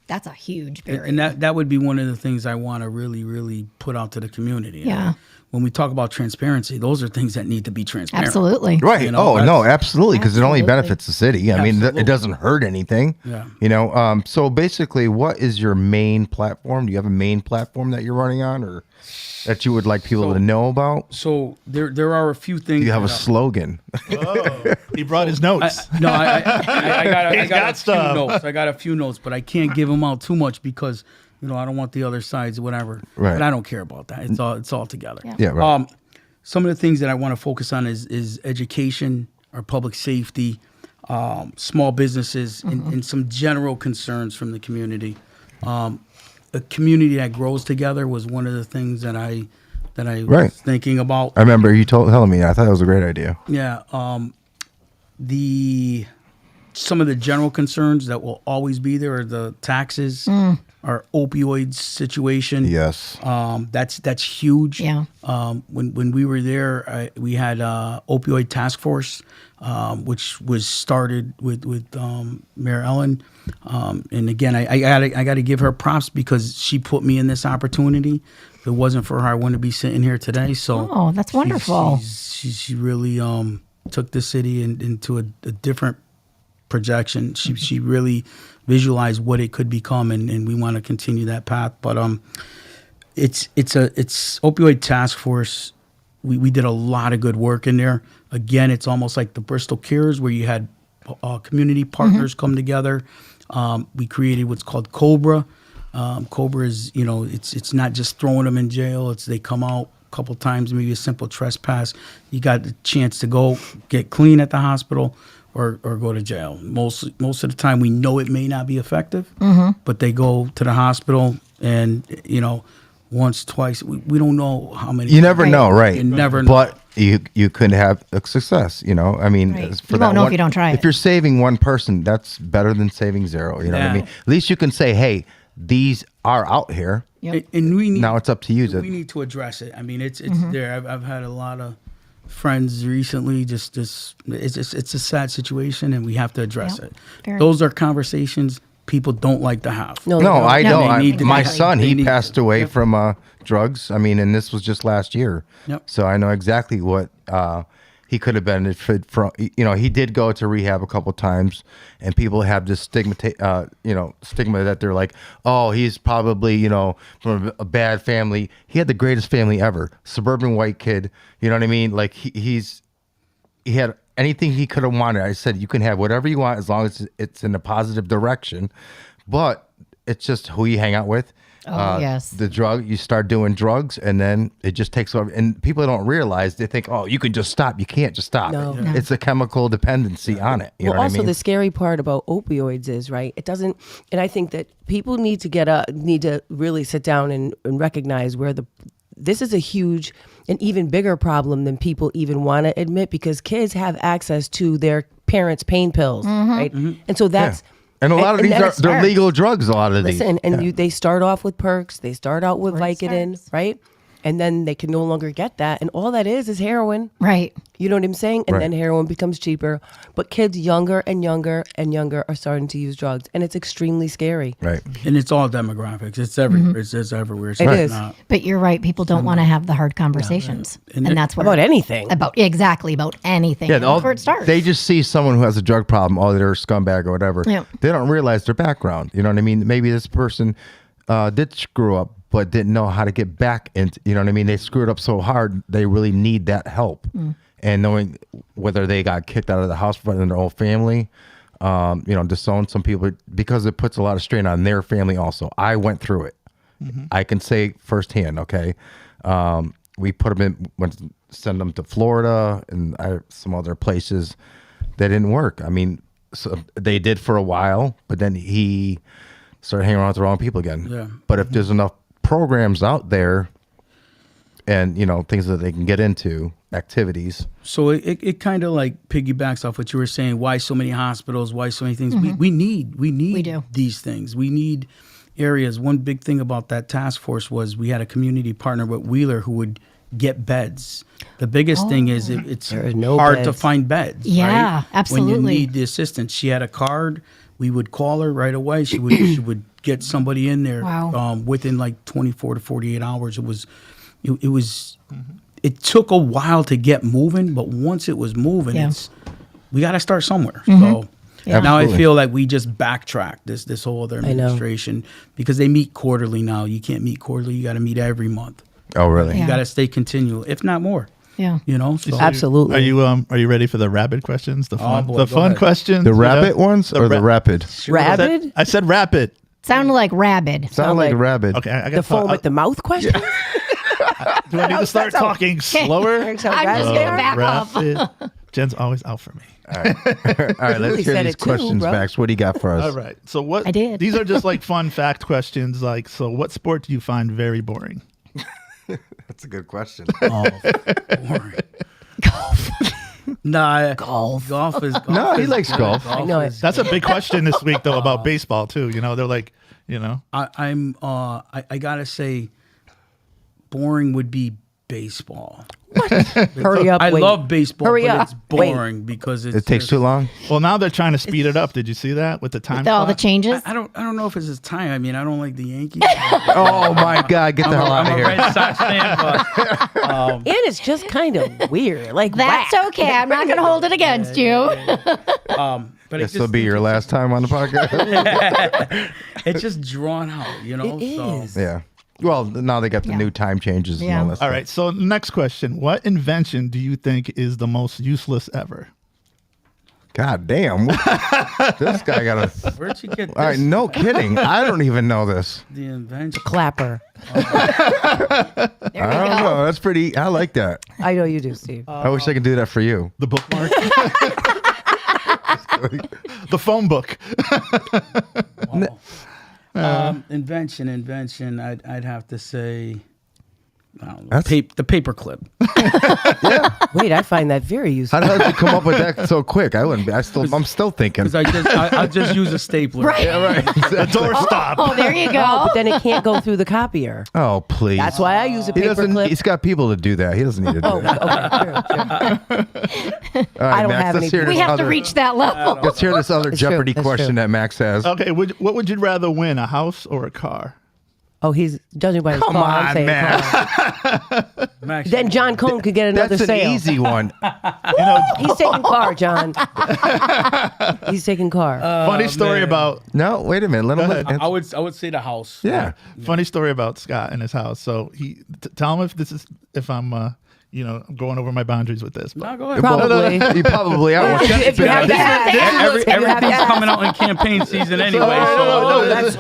That's a huge barrier. And that would be one of the things I want to really, really put out to the community. Yeah. When we talk about transparency, those are things that need to be transparent. Absolutely. Right. You know, No, absolutely. Because it only Absolutely. benefits the city. I mean, Absolutely. it doesn't hurt anything. Yeah. So basically, what is your main platform? Do you have a main platform that you're running on or that you would like people to know about? So there are a few things. Do you have a that slogan? Oh, he brought his notes. I got He's got a few stuff. notes. I got a few notes, but I can't give them out too much because I don't want the other sides, whatever. Right. But I don't care about that. It's all together. Yeah. Yeah, right. Some of the things that I want to focus on is education, or public safety, small businesses, and some general concerns from the community. A community that grows together was one of the things that I Right. was thinking about. I remember you telling me. I thought it was a great idea. Yeah. Some of the general concerns that will always be there are the taxes, our opioids situation. Yes. That's huge. Yeah. When we were there, we had opioid task force, which was started with Mayor Ellen. And again, I got to give her props because she put me in this opportunity. If it wasn't for her, I wouldn't be sitting here today. So That's wonderful. She really took the city into a different projection. She really visualized what it could become, and we want to continue that path. But it's opioid task force. We did a lot of good work in there. Again, it's almost like the Bristol Cares, where you had community partners come together. We created what's called Cobra. Cobra is, it's not just throwing them in jail. It's they come out a couple times, maybe a simple trespass. You got the chance to go get clean at the hospital or go to jail. Most of the time, we know it may not be effective, but they go to the hospital and, once, twice. We don't know how many. You never know, right? You never know. But you could have a success, I mean, Right. for You that won't know if one- you don't try If it. you're saving one person, that's better than saving zero. You know what I Yeah. mean? At least you can say, hey, these are out here. Yep. And we need, Now it's up to you to. we need to address it. I mean, it's there. I've had a lot of friends recently. Just it's a sad situation, and we have to address Yep. it. Very. Those are conversations people don't like to have. No, No, I No, know. they need to My be- son, they he need- passed away Yep. from drugs. I mean, and this was just last year. Yep. So I know exactly what he could have been from. He did go to rehab a couple times, and people have this stigma that they're like, oh, he's probably from a bad family. He had the greatest family ever, suburban white kid. You know what I mean? Like he had anything he could have wanted. I said, you can have whatever you want as long as it's in a positive direction, but it's just who you hang out with. Yes. The drug, you start doing drugs and then it just takes over. And people don't realize, they think, oh, you can just stop. You can't just stop. No. No. It's a chemical dependency on it. You know what also I mean? the scary part about opioids is, right, it doesn't, and I think that people need to really sit down and recognize where this is a huge and even bigger problem than people even want to admit, because kids have access to their parents' pain pills, right? And so that's and a lot of these that they're starts. legal drugs, a lot of these. Listen, and they start off with perks, they start out with Where it Vicodin, starts. right? And then they can no longer get that, and all that is heroin. Right. You know what I'm saying? And Right. then heroin becomes cheaper. But kids younger and younger and younger are starting to use drugs. And it's extremely scary. Right. And it's all demographics. It's everywhere. It's everywhere. It's It not- is. not- But you're right. People don't want to have the hard conversations. And And it- that's what About anything. about anything. Yeah, That's where it starts. they just see someone who has a drug problem, oh, they're a scumbag or whatever. Yep. They don't realize their background. You know what I mean? Maybe this person did screw up, but didn't know how to get back into. You know what I mean? They screwed up so hard, they really need that help. And knowing whether they got kicked out of the house from their whole family, disown some people because it puts a lot of strain on their family also. I went through it. I can say firsthand, okay? We put them send them to Florida and some other places that didn't work. I mean, so they did for a while, but then he started hanging around with the wrong people again. Yeah. But if there's enough programs out there and, things that they can get into, activities. So it kind of like piggybacks off what you were saying. Why so many hospitals? Why so many things? We need do. these things. We need areas. One big thing about that task force was we had a community partner with Wheeler who would get beds. The biggest thing is it's There are no hard to beds. find beds. Yeah, right? absolutely. When you need the assistance, she had a card. We would call her right away. She would get somebody in there. Wow. Within like 24 to 48 hours. It took a while to get moving, but once it was moving, we got to start somewhere. So now I Absolutely. feel like we just backtrack this whole other know. administration because they meet quarterly now. You can't meet quarterly; you got to meet every month. Oh, really? Yeah. You got to stay continual, if not more. Yeah. So Absolutely. Are you ready for the rapid questions? The fun, boy, the go fun ahead. questions. The rabbit ones or the rapid? Rabid? I said rapid. Sounded like rabid. Sound like like- rabid. Okay, I got The foam at the mouth question? Do I need to start talking slower? I'm just gonna back off. Rapid. Jen's always out for me. All right, let's Really hear said these it too, questions, bro. Max. What do you got for us? All right. So what? I did. These are just like fun fact questions. Like, so what sport do you find very boring? That's a good question. boring. Nah, golf. Golf is. No, he likes golf. I know it. is- That's a big question this week, though, about baseball too. They're like, I gotta say, boring would be baseball. Hurry up. I wait. love baseball, Hurry but up. it's boring because It takes too long. well, now they're trying to speed it up. Did you see that with the time? All the clock? changes. I don't know if it's his time. I mean, I don't like the Yankees. Oh my God! Get the hell out I'm of a here. Red Sox fan, but And it's just kind of weird. Like, That's whack. okay. I'm not gonna hold it against you. but This will be your last time on the podcast. It's just drawn out, It is. Yeah. Well, now they got the new time changes and Yeah. all that All stuff. right. So next question: what invention do you think is the most useless ever? God damn. This guy got a. Where'd you get this? All right, no kidding. I don't even know this. The invention. Clapper. There I you don't go. know. That's pretty. I like that. I know you do, Steve. I wish I could do that for you. The bookmark. The phone book. Wow. Invention. I'd have to say, I don't know, That's- the paper clip. Wait, I find that very useful. How did you come up with that so quick? I wouldn't be. I'm still thinking. Because I just use a stapler. Right. The doorstop. Oh, there you Oh, go. but then it can't go through the copier. Oh, please. That's why I use a He paper doesn't. clip. He's got people to do that. He doesn't need to do Oh, that. okay, sure. All right, I don't Max, have let's any- hear We this have to other- reach that level. Let's hear this other It's true, Jeopardy that's question true. that Max has. Okay. What would you rather win, a house or a car? Oh, he's judging by his car. I'm on, saying man. car. Max, Then John Cohn could get another That's an sale. easy one. He's taking car, John. He's taking car. Funny story man. about No, wait a minute. Let him. I would say the house. Yeah. funny story about Scott and his house. So tell him if I'm going over my boundaries with this. But No, go ahead. Probably. You probably are. If you have to ask, Everything's coming out in campaign season anyway.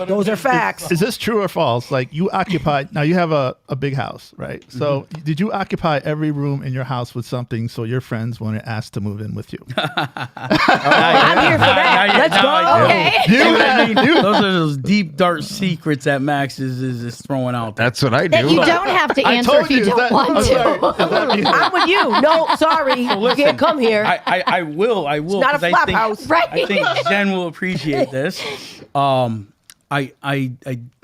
those are facts. is this true or false? Like you have a big house, right? So did you occupy every room in your house with something so your friends wouldn't ask to move in with you? I'm here for that. Let's go. Okay. Those are those deep, dark secrets that Max is throwing out there. That's what I That do. you don't have to I answer told if you you, don't want to. I'm with you. No, sorry. You can't come here. I will. not a 'cause flap house. Right. I think Jen will appreciate this.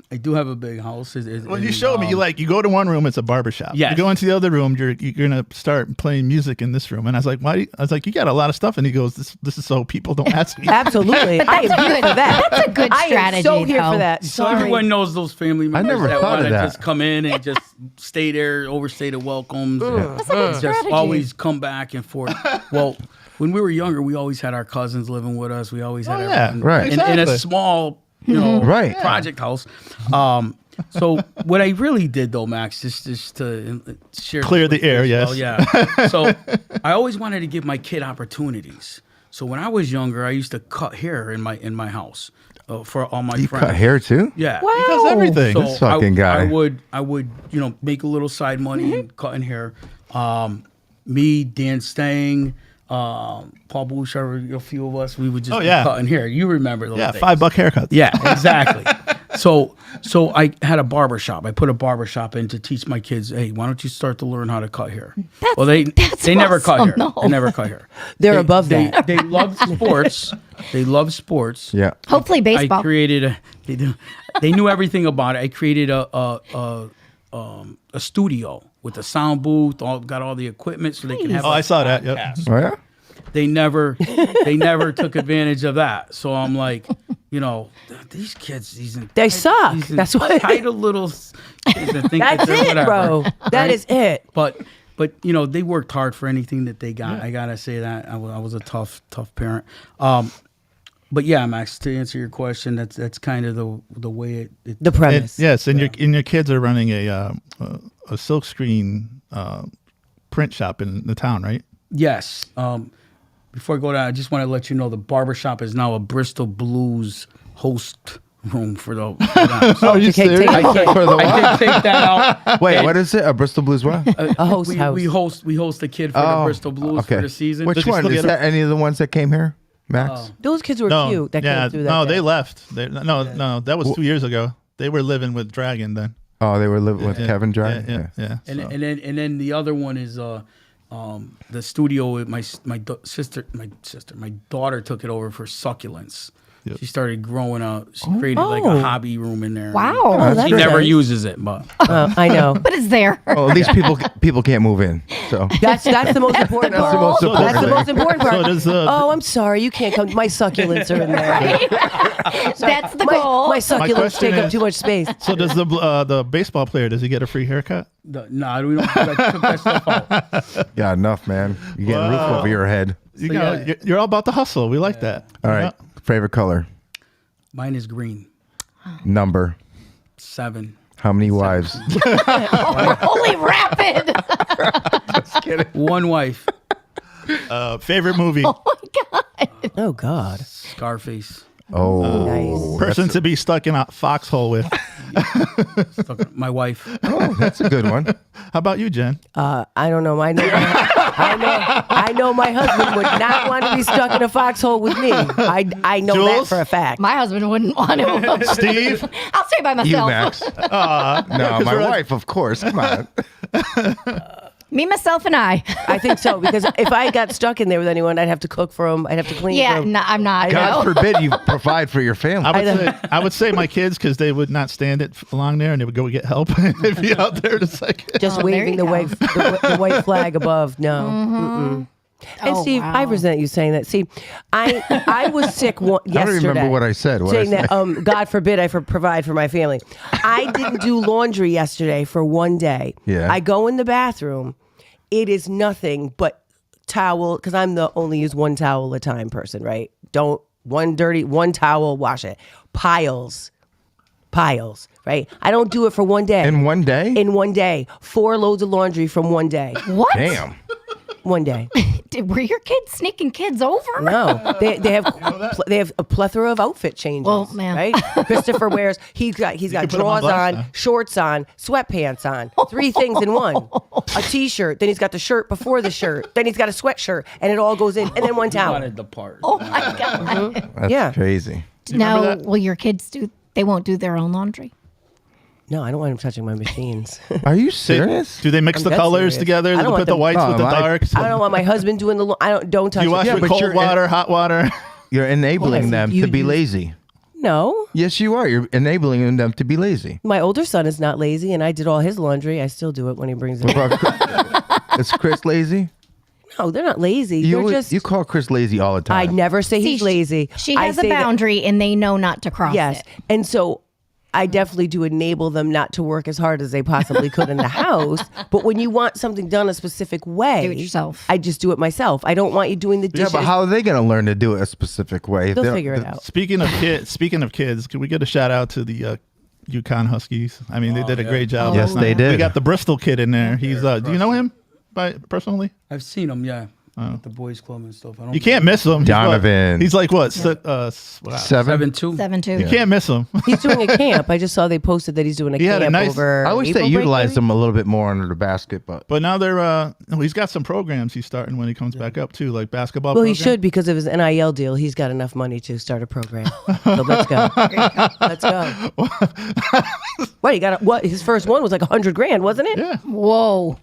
I do have a big house. Well, you showed me. You go to one room, it's a barbershop. Yes. You go into the other room, you're gonna start playing music in this room. And I was like, why? I was like, you got a lot of stuff. And he goes, this is so people don't ask me. Absolutely. I am here for that. That's a good strategy. I am so here though. for that. So Sorry. everyone knows those family members never that thought want of to that. just come in and just stay there, overstay the welcomes. That's a good Just strategy. always come back and forth. Well, when we were younger, we always had our cousins living with us. We always had yeah, everyone right. in a Exactly. small, Right. project house. So what I really did though, Max, just to share Clear this the with air, you as yes. well, yeah. So I always wanted to give my kid opportunities. So when I was younger, I used to cut hair in my house for all my You friends. cut hair too? Yeah. Wow. He does everything. So This fucking guy. I would make a little side money cutting hair. Me, Dan Stang, Paul Bouchard, a few of us, we would just be cutting hair. You remember those days. $5 haircuts. Yeah, exactly. So I had a barber shop. I put a barber shop in to teach my kids, hey, why don't you start to learn how to cut hair? They never cut awesome, hair. though. They never cut hair. They're above that. They love sports. They love sports. Yeah. Hopefully baseball. I created they knew everything about it. I created a studio with a sound booth, got all the equipment so they can have. Oh, I saw that. Yep. podcast. Oh, yeah? They never took advantage of that. So I'm like, these kids, They suck. That's what- entitled little kids that think That's that they're it, whatever, bro. That is it. But they worked hard for anything that they got. I gotta say that I was a tough parent. But yeah, Max, to answer your question, that's kind of the way it The premise. Yes, and your kids are running a silkscreen print shop in the town, right? Yes. Before I go down, I just want to let you know the barbershop is now a Bristol Blues host room for the. So Are you serious? I For the what? did take that out. Wait, what is it? A Bristol Blues what? A host house. We host a kid for the Bristol Blues for the season. Which Did you one? still Is get that any of the ones that came here, Max? Those kids were cute. That came through that no, day. they left. No, that was 2 years ago. They were living with Dragon then. Oh, they were living with Kevin Dry? Yeah. And so. then the other one is the studio with my daughter took it over for succulents. Yep. She started growing up. She created like a hobby room in there. Wow. Oh, She that's never nice. uses it, but I know. But it's there. Well, at least people can't move in. So That's the most important part. the most important That's the thing. most important part. So does the- Oh, I'm sorry, you can't come. My succulents are in there. That's the My goal. succulents question take up is- too much space. So does the baseball player, does he get a free haircut? no, we don't. I took that stuff out. yeah, enough, man. You're getting a roof over your head. You're all about the hustle. We like that. All right. Favorite color? Mine is green. Number? 7. How many wives? Holy rapid. One wife. Favorite movie? Oh God. Scarface. Oh, Nice. Person to be stuck in a foxhole with. My wife. that's a good one. How about you, Jen? I don't know. I know my husband would not want to be stuck in a foxhole with me. I know Jules? that for a fact. My husband wouldn't want to. Steve? I'll stay by You, myself. Max. No, my wife, of course. Come on. Me, myself, and I. I think so because if I got stuck in there with anyone, I'd have to cook for them. I'd have to clean Yeah, for them. no, I'm not. God no. forbid you provide for your family. I would say my kids because they would not stand it along there and they would go get help. They'd be out there just like. Just Oh, there waving you the go. white flag above. No. Mm-mm. And Oh, Steve, wow. I resent you saying that. See, I was sick yesterday. I don't remember what I said. What saying I that, God forbid I provide for my family. I didn't do laundry yesterday for one day. Yeah. I go in the bathroom. It is nothing but towel because I'm the only use one towel at a time person, right? Don't one towel, wash it. Piles, right? I don't do it for one day. In one day? In one day. 4 loads of laundry from one day. What? Damn. One day. Were your kids sneaking kids over? No, they have a plethora of outfit changes. Well, man. right? Christopher wears he's got put 'em on drawers blast, on, huh? shorts on, sweatpants on, 3 things in one. A t-shirt, then he's got the shirt before the shirt, then he's got a sweatshirt, and it all goes in, and then one towel. Wanted the part. Oh my God. That's Yeah. crazy. Now, will your kids they won't do their own laundry? No, I don't want him touching my machines. Are you serious? Do they mix I'm the dead colors serious. together? I Do don't they want put the them- whites with the No, I- darks? I don't want my husband doing don't touch You it. wash with but cold you're- water, hot water. You're enabling Well, them you- to be you- lazy. No, Yes, you are. You're enabling them to be lazy. my older son is not lazy, and I did all his laundry. I still do it when he brings it. What about Is Chris lazy? No, they're not lazy. They're just. You call Chris lazy all the time. I never say he's lazy. She I has a say that- boundary, and they know not to cross Yes. it. And so I definitely do enable them not to work as hard as they possibly could in the house. But when you want something done a specific way, Do it yourself. I just do it myself. I don't want you doing the Yeah, dishes. but how are they going to learn to do it a specific way? if They'll they don't- figure it out. Speaking of kids, can we get a shout out to the Yukon Huskies? I mean, they did a great job. Yes, last they night. did. We got the Bristol kid in there. He's. Do you know him personally? I've seen them. Yeah. the boys club and stuff. I don't You can't miss him. Donovan. He's like what? 7. 7-2. 7-2. You can't miss him. He's doing a camp. I just saw they posted that he's doing a He had camp a nice- over. I wish April they break, utilized maybe? him a little bit more under the basket, but But now they're he's got some programs he's starting when he comes back up too, like basketball. Well, he program. should because of his NIL deal. He's got enough money to start a program. So let's go. Let's go. What he got? What his first one was like $100,000, wasn't it? Yeah. Whoa.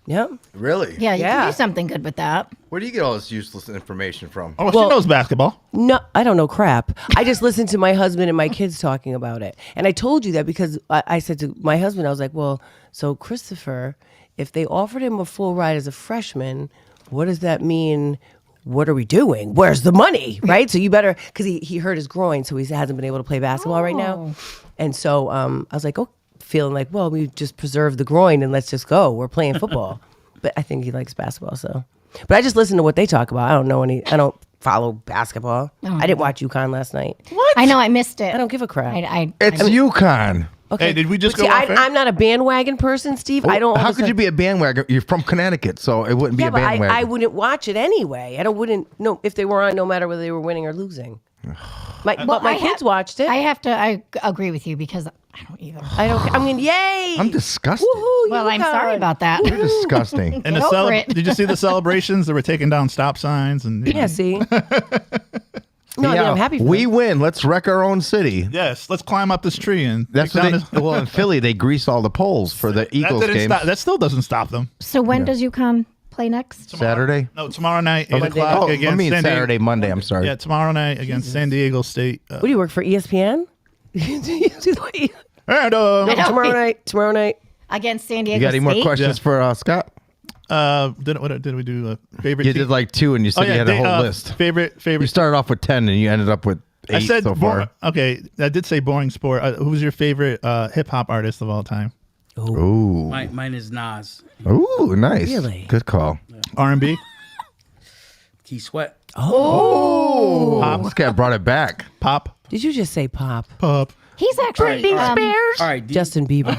Yeah. really, Yeah, you Yeah. can do something good with that. where do you get all this useless information from? Oh, Well- she knows basketball. No, I don't know crap. I just listened to my husband and my kids talking about it. And I told you that because I said to my husband, I was like, well, so Christopher, if they offered him a full ride as a freshman, what does that mean? What are we doing? Where's the money? Right? So you better, because he hurt his groin, so he hasn't been able to play basketball right now. And so I was like, oh, feeling like, well, we just preserved the groin and let's just go. We're playing football. But I think he likes basketball, so. But I just listen to what they talk about. I don't follow basketball. I didn't watch UConn last night. I know, I missed it. I don't give a crap. It's UConn. Hey, did we just But go see, off air? I'm not a bandwagon person, Steve. I don't. How could you be a bandwagon? You're from Connecticut, so it wouldn't be Yeah, a but bandwagon. I wouldn't watch it anyway. Wouldn't know if they were on, no matter whether they were winning or losing. But my kids watched it. I agree with you because I don't either. I mean, yay! I'm disgusted. Woohoo, Well, I'm UConn. sorry about that. You're disgusting. And Get over it. did you see the celebrations? They were taking down stop signs and Yeah, see. No, I mean, I'm happy for we them. win. Let's wreck our own city. Yes, let's climb up this tree and That's take what down they, well in Philly they grease all the poles for the Eagles game. That still doesn't stop them. So when does UConn play next? Saturday. No, tomorrow night, 8 Monday. o'clock Oh, I against mean San Diego. Saturday, Monday. I'm sorry. Yeah, tomorrow night against San Diego State. What do you work for? ESPN? And, Tomorrow night. Against San Diego You got any more State? questions for Scott? what did we do? Favorite? You team? did like 2, and you said you had a whole list. Favorite. You started off with 10, and you ended up with 8 I said so far. okay. I did say boring sport. Who's your favorite hip hop artist of all time? Ooh, Mine is Nas. ooh, nice. Really? Good call. R&B. Key Sweat. Oh, this guy brought it back. Pop. Did you just say pop? Pop. He's actually All right, Justin Bieber.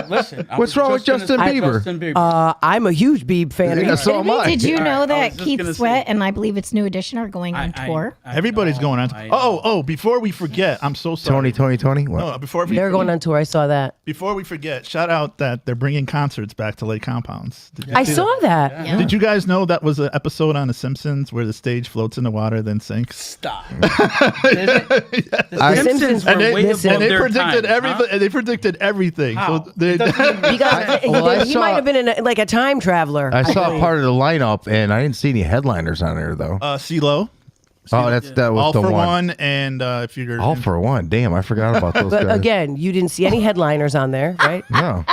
listen. I What's was wrong with just Justin gonna say Bieber? Justin Bieber. I'm a huge Bieb fan. Are Yeah, you so kidding am me? I. Did you All know right, I that was just Keith gonna Sweat say- and I believe it's New Edition are going on tour? Everybody's know, going on. I know. Oh, before we forget, I'm so sorry. Tony. What? No, before we They're going on tour. I saw that. Before we forget, shout out that they're bringing concerts back to Lake Compounds. Did you I see saw that. Yeah. Did you guys know that was an episode on The Simpsons where the stage floats in the water then sinks? Stop. The I- Simpsons were And they, way above and they their predicted times, everything. huh? And they predicted everything. How? So they, It doesn't even- Because I he saw- might have been like a time traveler. I saw part of the lineup, and I didn't see any headliners on there though. CeeLo, Oh, that was All the for one. One, and if you're All for One. Damn, I forgot about those But guys. again, you didn't see any headliners on there, right? No.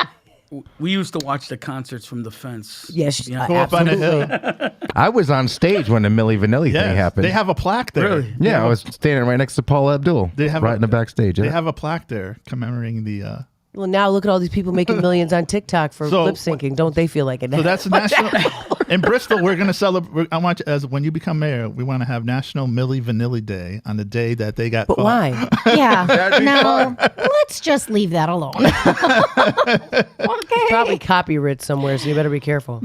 We used to watch the concerts from the fence. Yes, Yeah. Go up on the absolutely. hill. I was on stage when the Milli Vanilli Yes, thing happened. they have a plaque there. Really? yeah, I was standing right next to Paul Abdul. They have right a- in the backstage. They Yeah. have a plaque there commemorating the. Well, now look at all these people making millions on TikTok for So- lip syncing. Don't they feel like it? So that's the national. In Bristol, we're going to celebrate. I want you, as when you become mayor, we want to have National Milli Vanilli Day on the day that they got. But caught. why? Yeah. No, let's just leave that alone. Okay. Probably copyright somewhere, so you better be careful.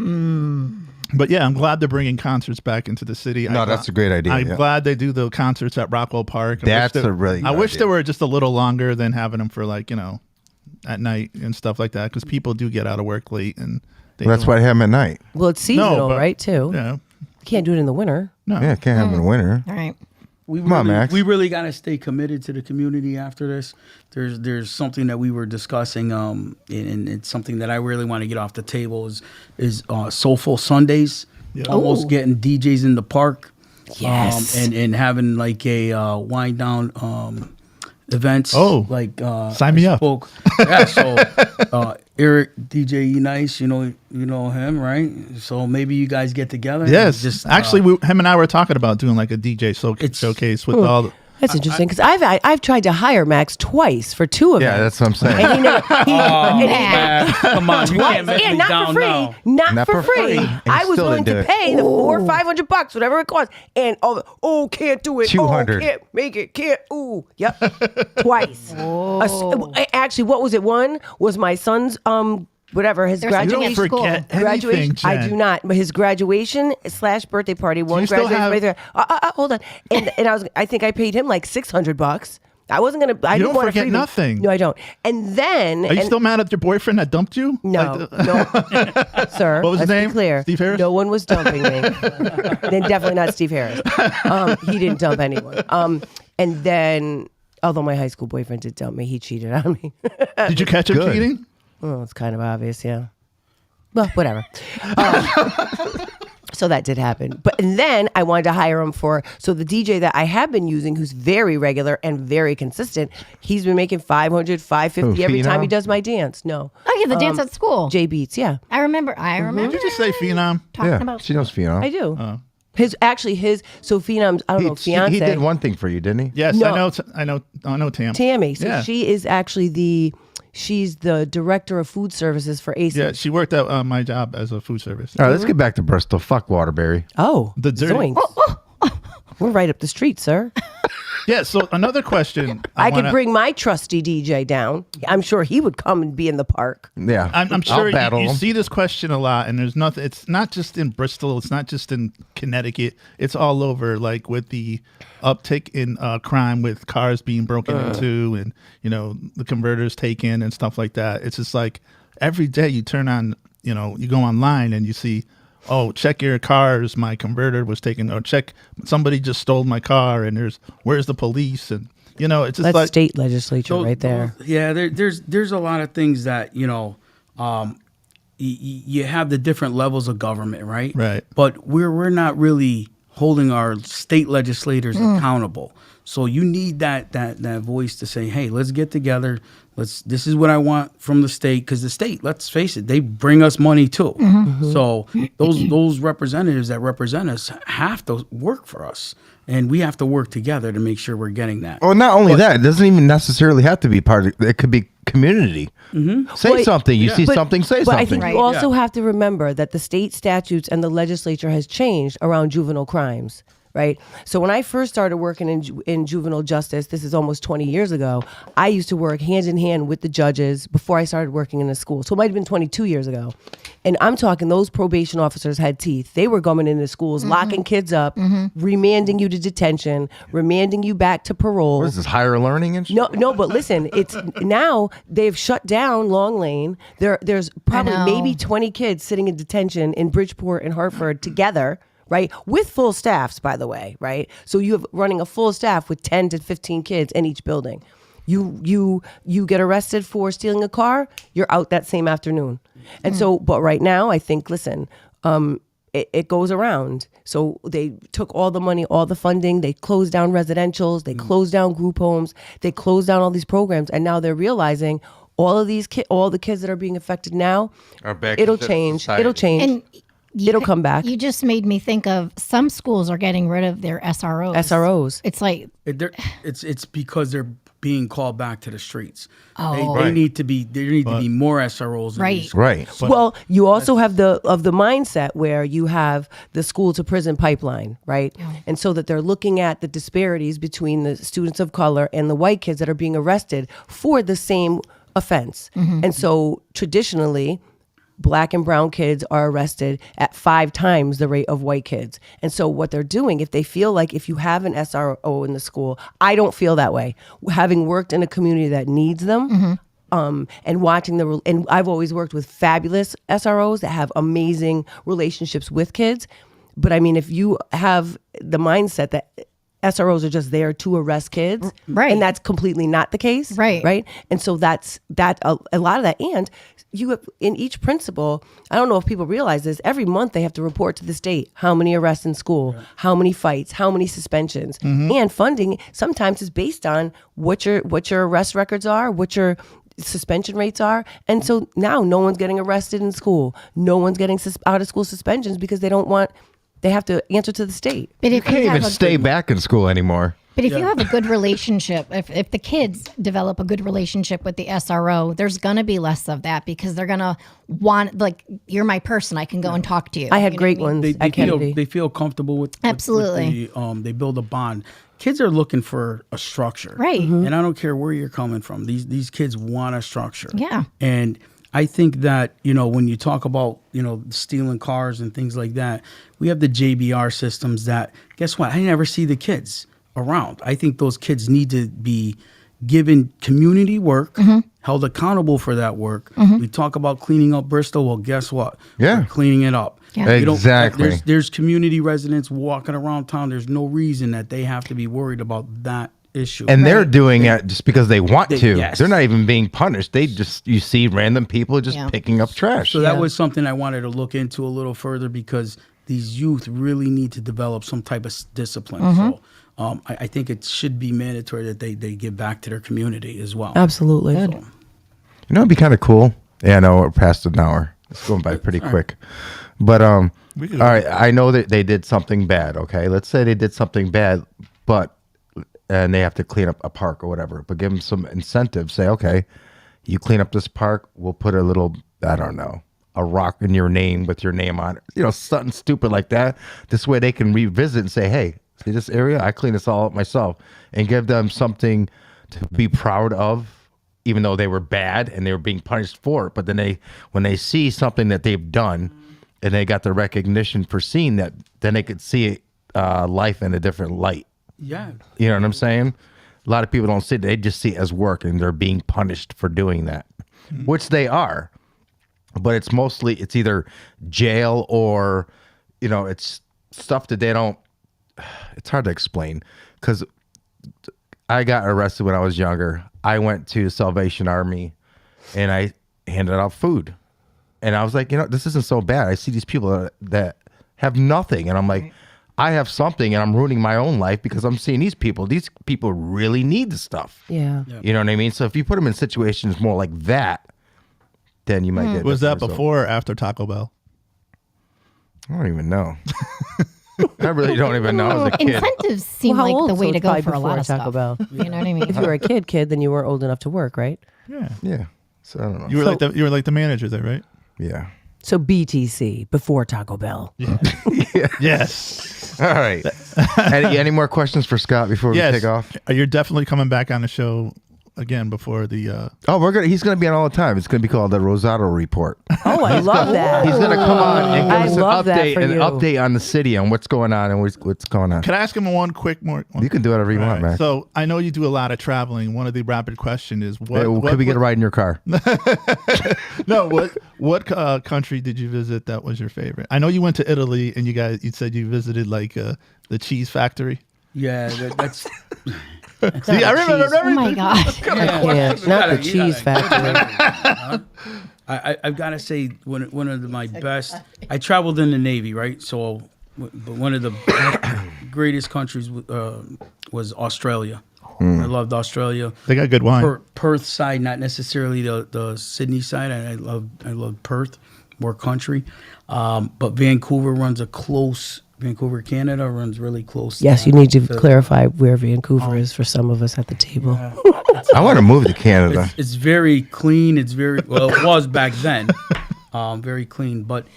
But yeah, I'm glad they're bringing concerts back into the city. No, that's a great idea, I'm yeah. glad they do the concerts at Rockwell Park. That's a really I good wish idea. they were just a little longer than having them for at night and stuff like that, because people do get out of work late and they That's don't- why I have them at night. Well, it's seasonal, but- right? Too. Yeah. You can't do it in the winter. No. Yeah, can't have them in winter. All right. Come on, Max. We really got to stay committed to the community after this. There's something that we were discussing, and it's something that I really want to get off the table is Soulful Sundays. Yeah. Almost Ooh. getting DJs in the park. Yes. And having like a wind down events. Oh. Like Sign me up. Yeah, so Eric DJ E Nice, you know him, right? So maybe you guys get together. and Yes. just Actually, him and I were talking about doing like a DJ showcase with all the. That's interesting because I've tried to hire Max twice for 2 of Yeah, them. that's what I'm saying. And he never. and he- Man, come on, you can't make yeah, me not down for free. now. Not for free. And I he was still willing didn't to do it. pay the $400 or $500, whatever it costs, and can't do it. 200. Oh, can't make it. Can't. Ooh, yep. Twice. Actually, what was it? One was my son's whatever his There's something You graduation. don't at school. forget Graduation. anything, I Jen. do not. But his graduation / birthday party. One you still graduation. have- Right there. Hold on. And I think I paid him like $600. I wasn't gonna. I You didn't don't want a forget freebie. nothing. No, I don't. And then. Are you still mad at your boyfriend that dumped you? No, Like no, sir. What was his let's be name? Clear. Steve Harris? No one was dumping me. Then definitely not Steve Harris. He didn't dump anyone. And then, although my high school boyfriend did dump me, he cheated on me. Did you catch him Good. cheating? Well, it's kind of obvious, yeah. Well, whatever. So that did happen. And then I wanted to hire him so the DJ that I have been using, who's very regular and very consistent, he's been making $500, $550 Who, every time Phenom? he does my dance. No. Oh, yeah, the dance at school. J Beats, yeah. I remember Did you just say Phenom? talking Yeah, about. she knows Phenom. I do. So Phenom's, I don't know, fiance. He did one thing for you, didn't he? Yes, No. I know Tam. Tammy. So Yeah. she is actually she's the director of food services for ACE. Yeah, she worked at my job as a food service. All right, let's get back to Bristol. Fuck Waterbury. Oh, The dirty- zoinks. We're right up the street, sir. Yeah, so another question. I wanna- could bring my trusty DJ down. I'm sure he would come and be in the park. Yeah, I'm sure I'll battle you him. see this question a lot, and there's nothing. It's not just in Bristol. It's not just in Connecticut. It's all over. Like with the uptick in crime, with cars being broken into, and the converters taken and stuff like that. It's just like every day you turn on, you go online and you see, oh, check your cars. My converter was taken, or check somebody just stole my car, and where's the police, and it's just That's like state legislature right there. Yeah, there's a lot of things that you have the different levels of government, right? Right. But we're not really holding our state legislators accountable. So you need that voice to say, hey, let's get together. This is what I want from the state, because the state, let's face it, they bring us money too. So those representatives that represent us have to work for us, and we have to work together to make sure we're getting that. Well, not only that, it doesn't even necessarily have to be part of it. Could be community. Say Well, something. You see something, say But something. I think Right. you also have to remember that the state statutes and the legislature has changed around juvenile crimes. Right. So when I first started working in juvenile justice, this is almost 20 years ago, I used to work hand in hand with the judges before I started working in the school. So it might have been 22 years ago. And I'm talking those probation officers had teeth. They were coming into schools, locking kids up, remanding you to detention, remanding you back to parole. What is this, higher learning and shit? No, but listen, it's now they've shut down Long Lane. There's probably know. maybe 20 kids sitting in detention in Bridgeport and Hartford together, right? With full staffs, by the way, right? So you have running a full staff with 10 to 15 kids in each building. You get arrested for stealing a car, you're out that same afternoon. And so, but right now, I think, listen, it goes around. So they took all the money, all the funding, they closed down residentials, they closed down group homes, they closed down all these programs, and now they're realizing all of these all the kids that are being affected now, Are back it'll into change. society. It'll change. And It'll come back. You just made me think of some schools are getting rid of their SROs. SROs. It's like, It's because they're being called back to the streets. Oh. They Right. need to be. There need to be more SROs. in Right. these Right. Well, you also have the mindset where you have the school to prison pipeline, right? And so that they're looking at the disparities between the students of color and the white kids that are being arrested for the same offense. And so traditionally, Black and brown kids are arrested at 5 times the rate of white kids. And so what they're doing, if they feel like if you have an SRO in the school, I don't feel that way. Having worked in a community that needs them, and watching and I've always worked with fabulous SROs that have amazing relationships with kids. But I mean, if you have the mindset that SROs are just there to arrest kids, Right. and that's completely not the case, Right. And so that's a lot of that. And you have, in each principal, I don't know if people realize this, every month they have to report to the state how many arrests in school, how many fights, how many suspensions, and funding sometimes is based on what your arrest records are, what your suspension rates are. And so now no one's getting arrested in school. No one's getting out of school suspensions because they have to answer to the state. but You if can't you even have a stay back in school anymore. But if you have a good relationship, if the kids develop a good relationship with the SRO, there's going to be less of that because they're going to want, like, you're my person. I can go and talk to you. I had You know great what I mean? ones They at Kennedy. they feel comfortable with Absolutely. they build a bond. Kids are looking for a structure, Right. Mm-hmm. And I don't care where you're coming from. These kids want a structure, Yeah. And I think that, when you talk about, stealing cars and things like that, we have the JBR systems that, guess what? I never see the kids around. I think those kids need to be given community work, held accountable for that work. We talk about cleaning up Bristol. Well, guess what? Yeah. We're cleaning it up. Yeah. You don't- Exactly. There's community residents walking around town. There's no reason that they have to be worried about that issue. And they're doing it just because they want to. yes. They're not even being punished. You see random people just Yeah. picking up trash. So that was something I wanted to look into a little further because these youth really need to develop some type of discipline. So I think it should be mandatory that they give back to their community as well. Absolutely. It'd be kind of cool. Yeah, I know we're past an hour. It's going by pretty quick. But all right, I know that they did something bad. Okay, let's say they did something bad, and they have to clean up a park or whatever. But give them some incentive. Say, okay, you clean up this park, we'll put a little, I don't know, a rock in your name with your name on it. Something stupid like that. This way they can revisit and say, hey, see this area? I cleaned this all up myself, and give them something to be proud of. Even though they were bad and they were being punished for it, but then when they see something that they've done and they got the recognition for seeing that, then they could see life in a different light. Yeah. You know what I'm saying? A lot of people don't see it. They just see it as work and they're being punished for doing that, which they are. But it's either jail or, it's stuff that they don't, it's hard to explain because I got arrested when I was younger. I went to the Salvation Army and I handed out food. And I was like, this isn't so bad. I see these people that have nothing. And I'm like, I have something and I'm ruining my own life because I'm seeing these people. These people really need the stuff. Yeah. You know what I mean? So if you put them in situations more like that, then you might get. Was that different before or after Taco Bell? result. I don't even know. I really don't even know. I was a kid. Incentives seem Well, how like old? the way So to it's go probably for a lot before of Taco stuff. Bell. You know what I mean? If you were a kid, then you weren't old enough to work, right? Yeah. Yeah. So I don't know. You were like the manager there, right? Yeah. So BTC before Taco Bell. Yes. All right. Any more questions for Scott before we Yes. take off? You're definitely coming back on the show again before the. Oh, he's gonna be on all the time. It's gonna be called the Rosado Report. Oh, I love that. He's gonna come on and give I us love that an for you. update on the city and what's going on and what's going on. Can I ask him one quick more? You can do whatever you want, man. So I know you do a lot of traveling. One of the rapid question is Could we get a ride in your car? No, what country did you visit that was your favorite? I know you went to Italy and you said you visited like the cheese factory. Yeah, that's See, I remember Oh my God. Yeah, not the cheese factory. I've got to say one of my best. I traveled in the Navy, right? So, but one of the greatest countries was Australia. I loved Australia. They got good wine. Perth side, not necessarily the Sydney side. I love Perth, more country. But Vancouver, Canada runs really close. Yes, you need to clarify where Vancouver is for some of us at the table. I want to move to Canada. It's very clean. It's very well. It was back then, very clean. But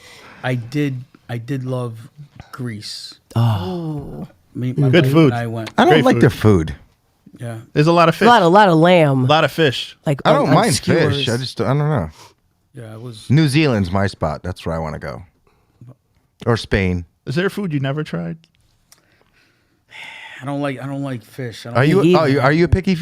I did love Greece. Oh, My Good wife food. And I went. I don't Great like food. their food. Yeah. There's a lot of a fish. lot of lamb. A lot of fish. Like I don't on mind skewers. fish. I don't know. Yeah. It was. New Zealand's my spot. That's where I want to go. Or Spain. Is there food you never tried? I don't like fish. I don't Are you either. are you a picky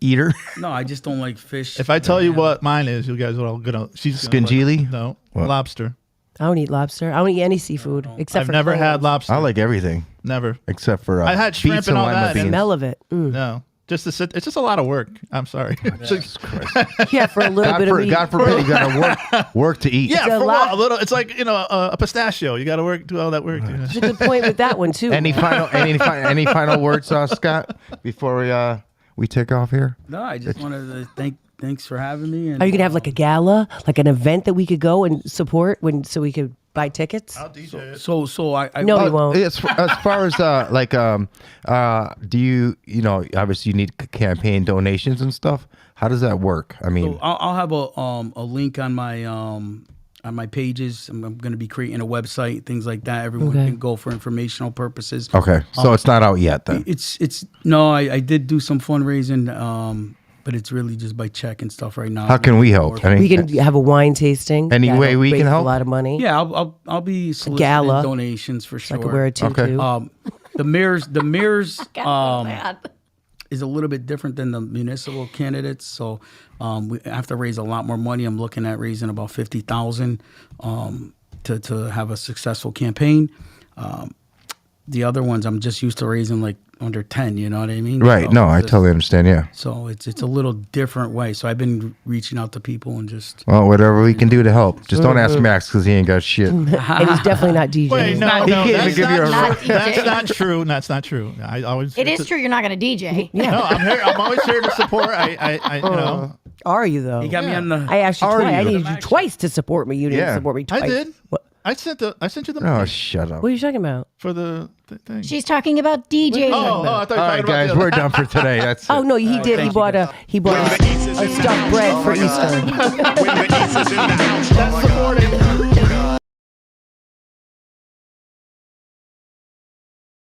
eater? No, I just don't like fish. If I tell you what mine is, you guys are all gonna. She's gonna Skingeely? No, What? lobster. I don't eat lobster. I don't eat any seafood except I've for never had clams. lobster. I like everything Never. except for I had shrimp beets and all lima that, and beans. Smell of it. Mm. No, just to sit. It's just a lot of work. I'm sorry. Jesus Christ. Yeah, for a little bit of meat. God forbid you gotta work to eat. Yeah, It's a for lot- what? A little. It's like a pistachio. You got to do all that work. You know? That's a good point with that one too. Any final words, Scott, before we take off here? No, I just wanted to thanks for having me. And, Are you gonna have like a gala, like an event that we could go and support so we could buy tickets? I'll DJ it. So I No, we won't. As far as do you obviously you need campaign donations and stuff. How does that work? I mean, So I'll have a link on my pages. I'm going to be creating a website, things like that. Everyone Okay. can go for informational purposes. okay, so it's not out yet then. It's no. I did do some fundraising, but it's really just by check and stuff right now. How can we help? I mean, We can have a wine tasting. Any way That'll we can raise help? A lot of money. Yeah, I'll be soliciting gala. donations for sure. I could wear a tutu. Okay. The mirrors is a little bit different than the municipal candidates. So we have to raise a lot more money. I'm looking at raising about $50,000 to have a successful campaign. The other ones I'm just used to raising like under 10. You know what I mean? right. So No, I just- totally understand. Yeah. So it's a little different way. So I've been reaching out to people and just. Well, whatever we can do to help. Just don't ask Max because he ain't got shit. And he's definitely not DJ. Wait, no, He no, can't even that's give you a not, DJ. that's not true. That's not true. I always. It is true. You're not going to DJ. Yeah. No, I'm here. I'm always here to support. You know. Are you though? You got me on the. I asked you Are twice. I you? needed you twice to support me. You didn't Yeah. support me twice. I did. What, I sent you the Oh, money shut up. what are you talking about? for the thing. She's talking about DJ. Oh, I thought you were All right, talking guys, about we're done for today. That's Oh it. no, he did. He bought a stuffed bread for Easter. That's supporting.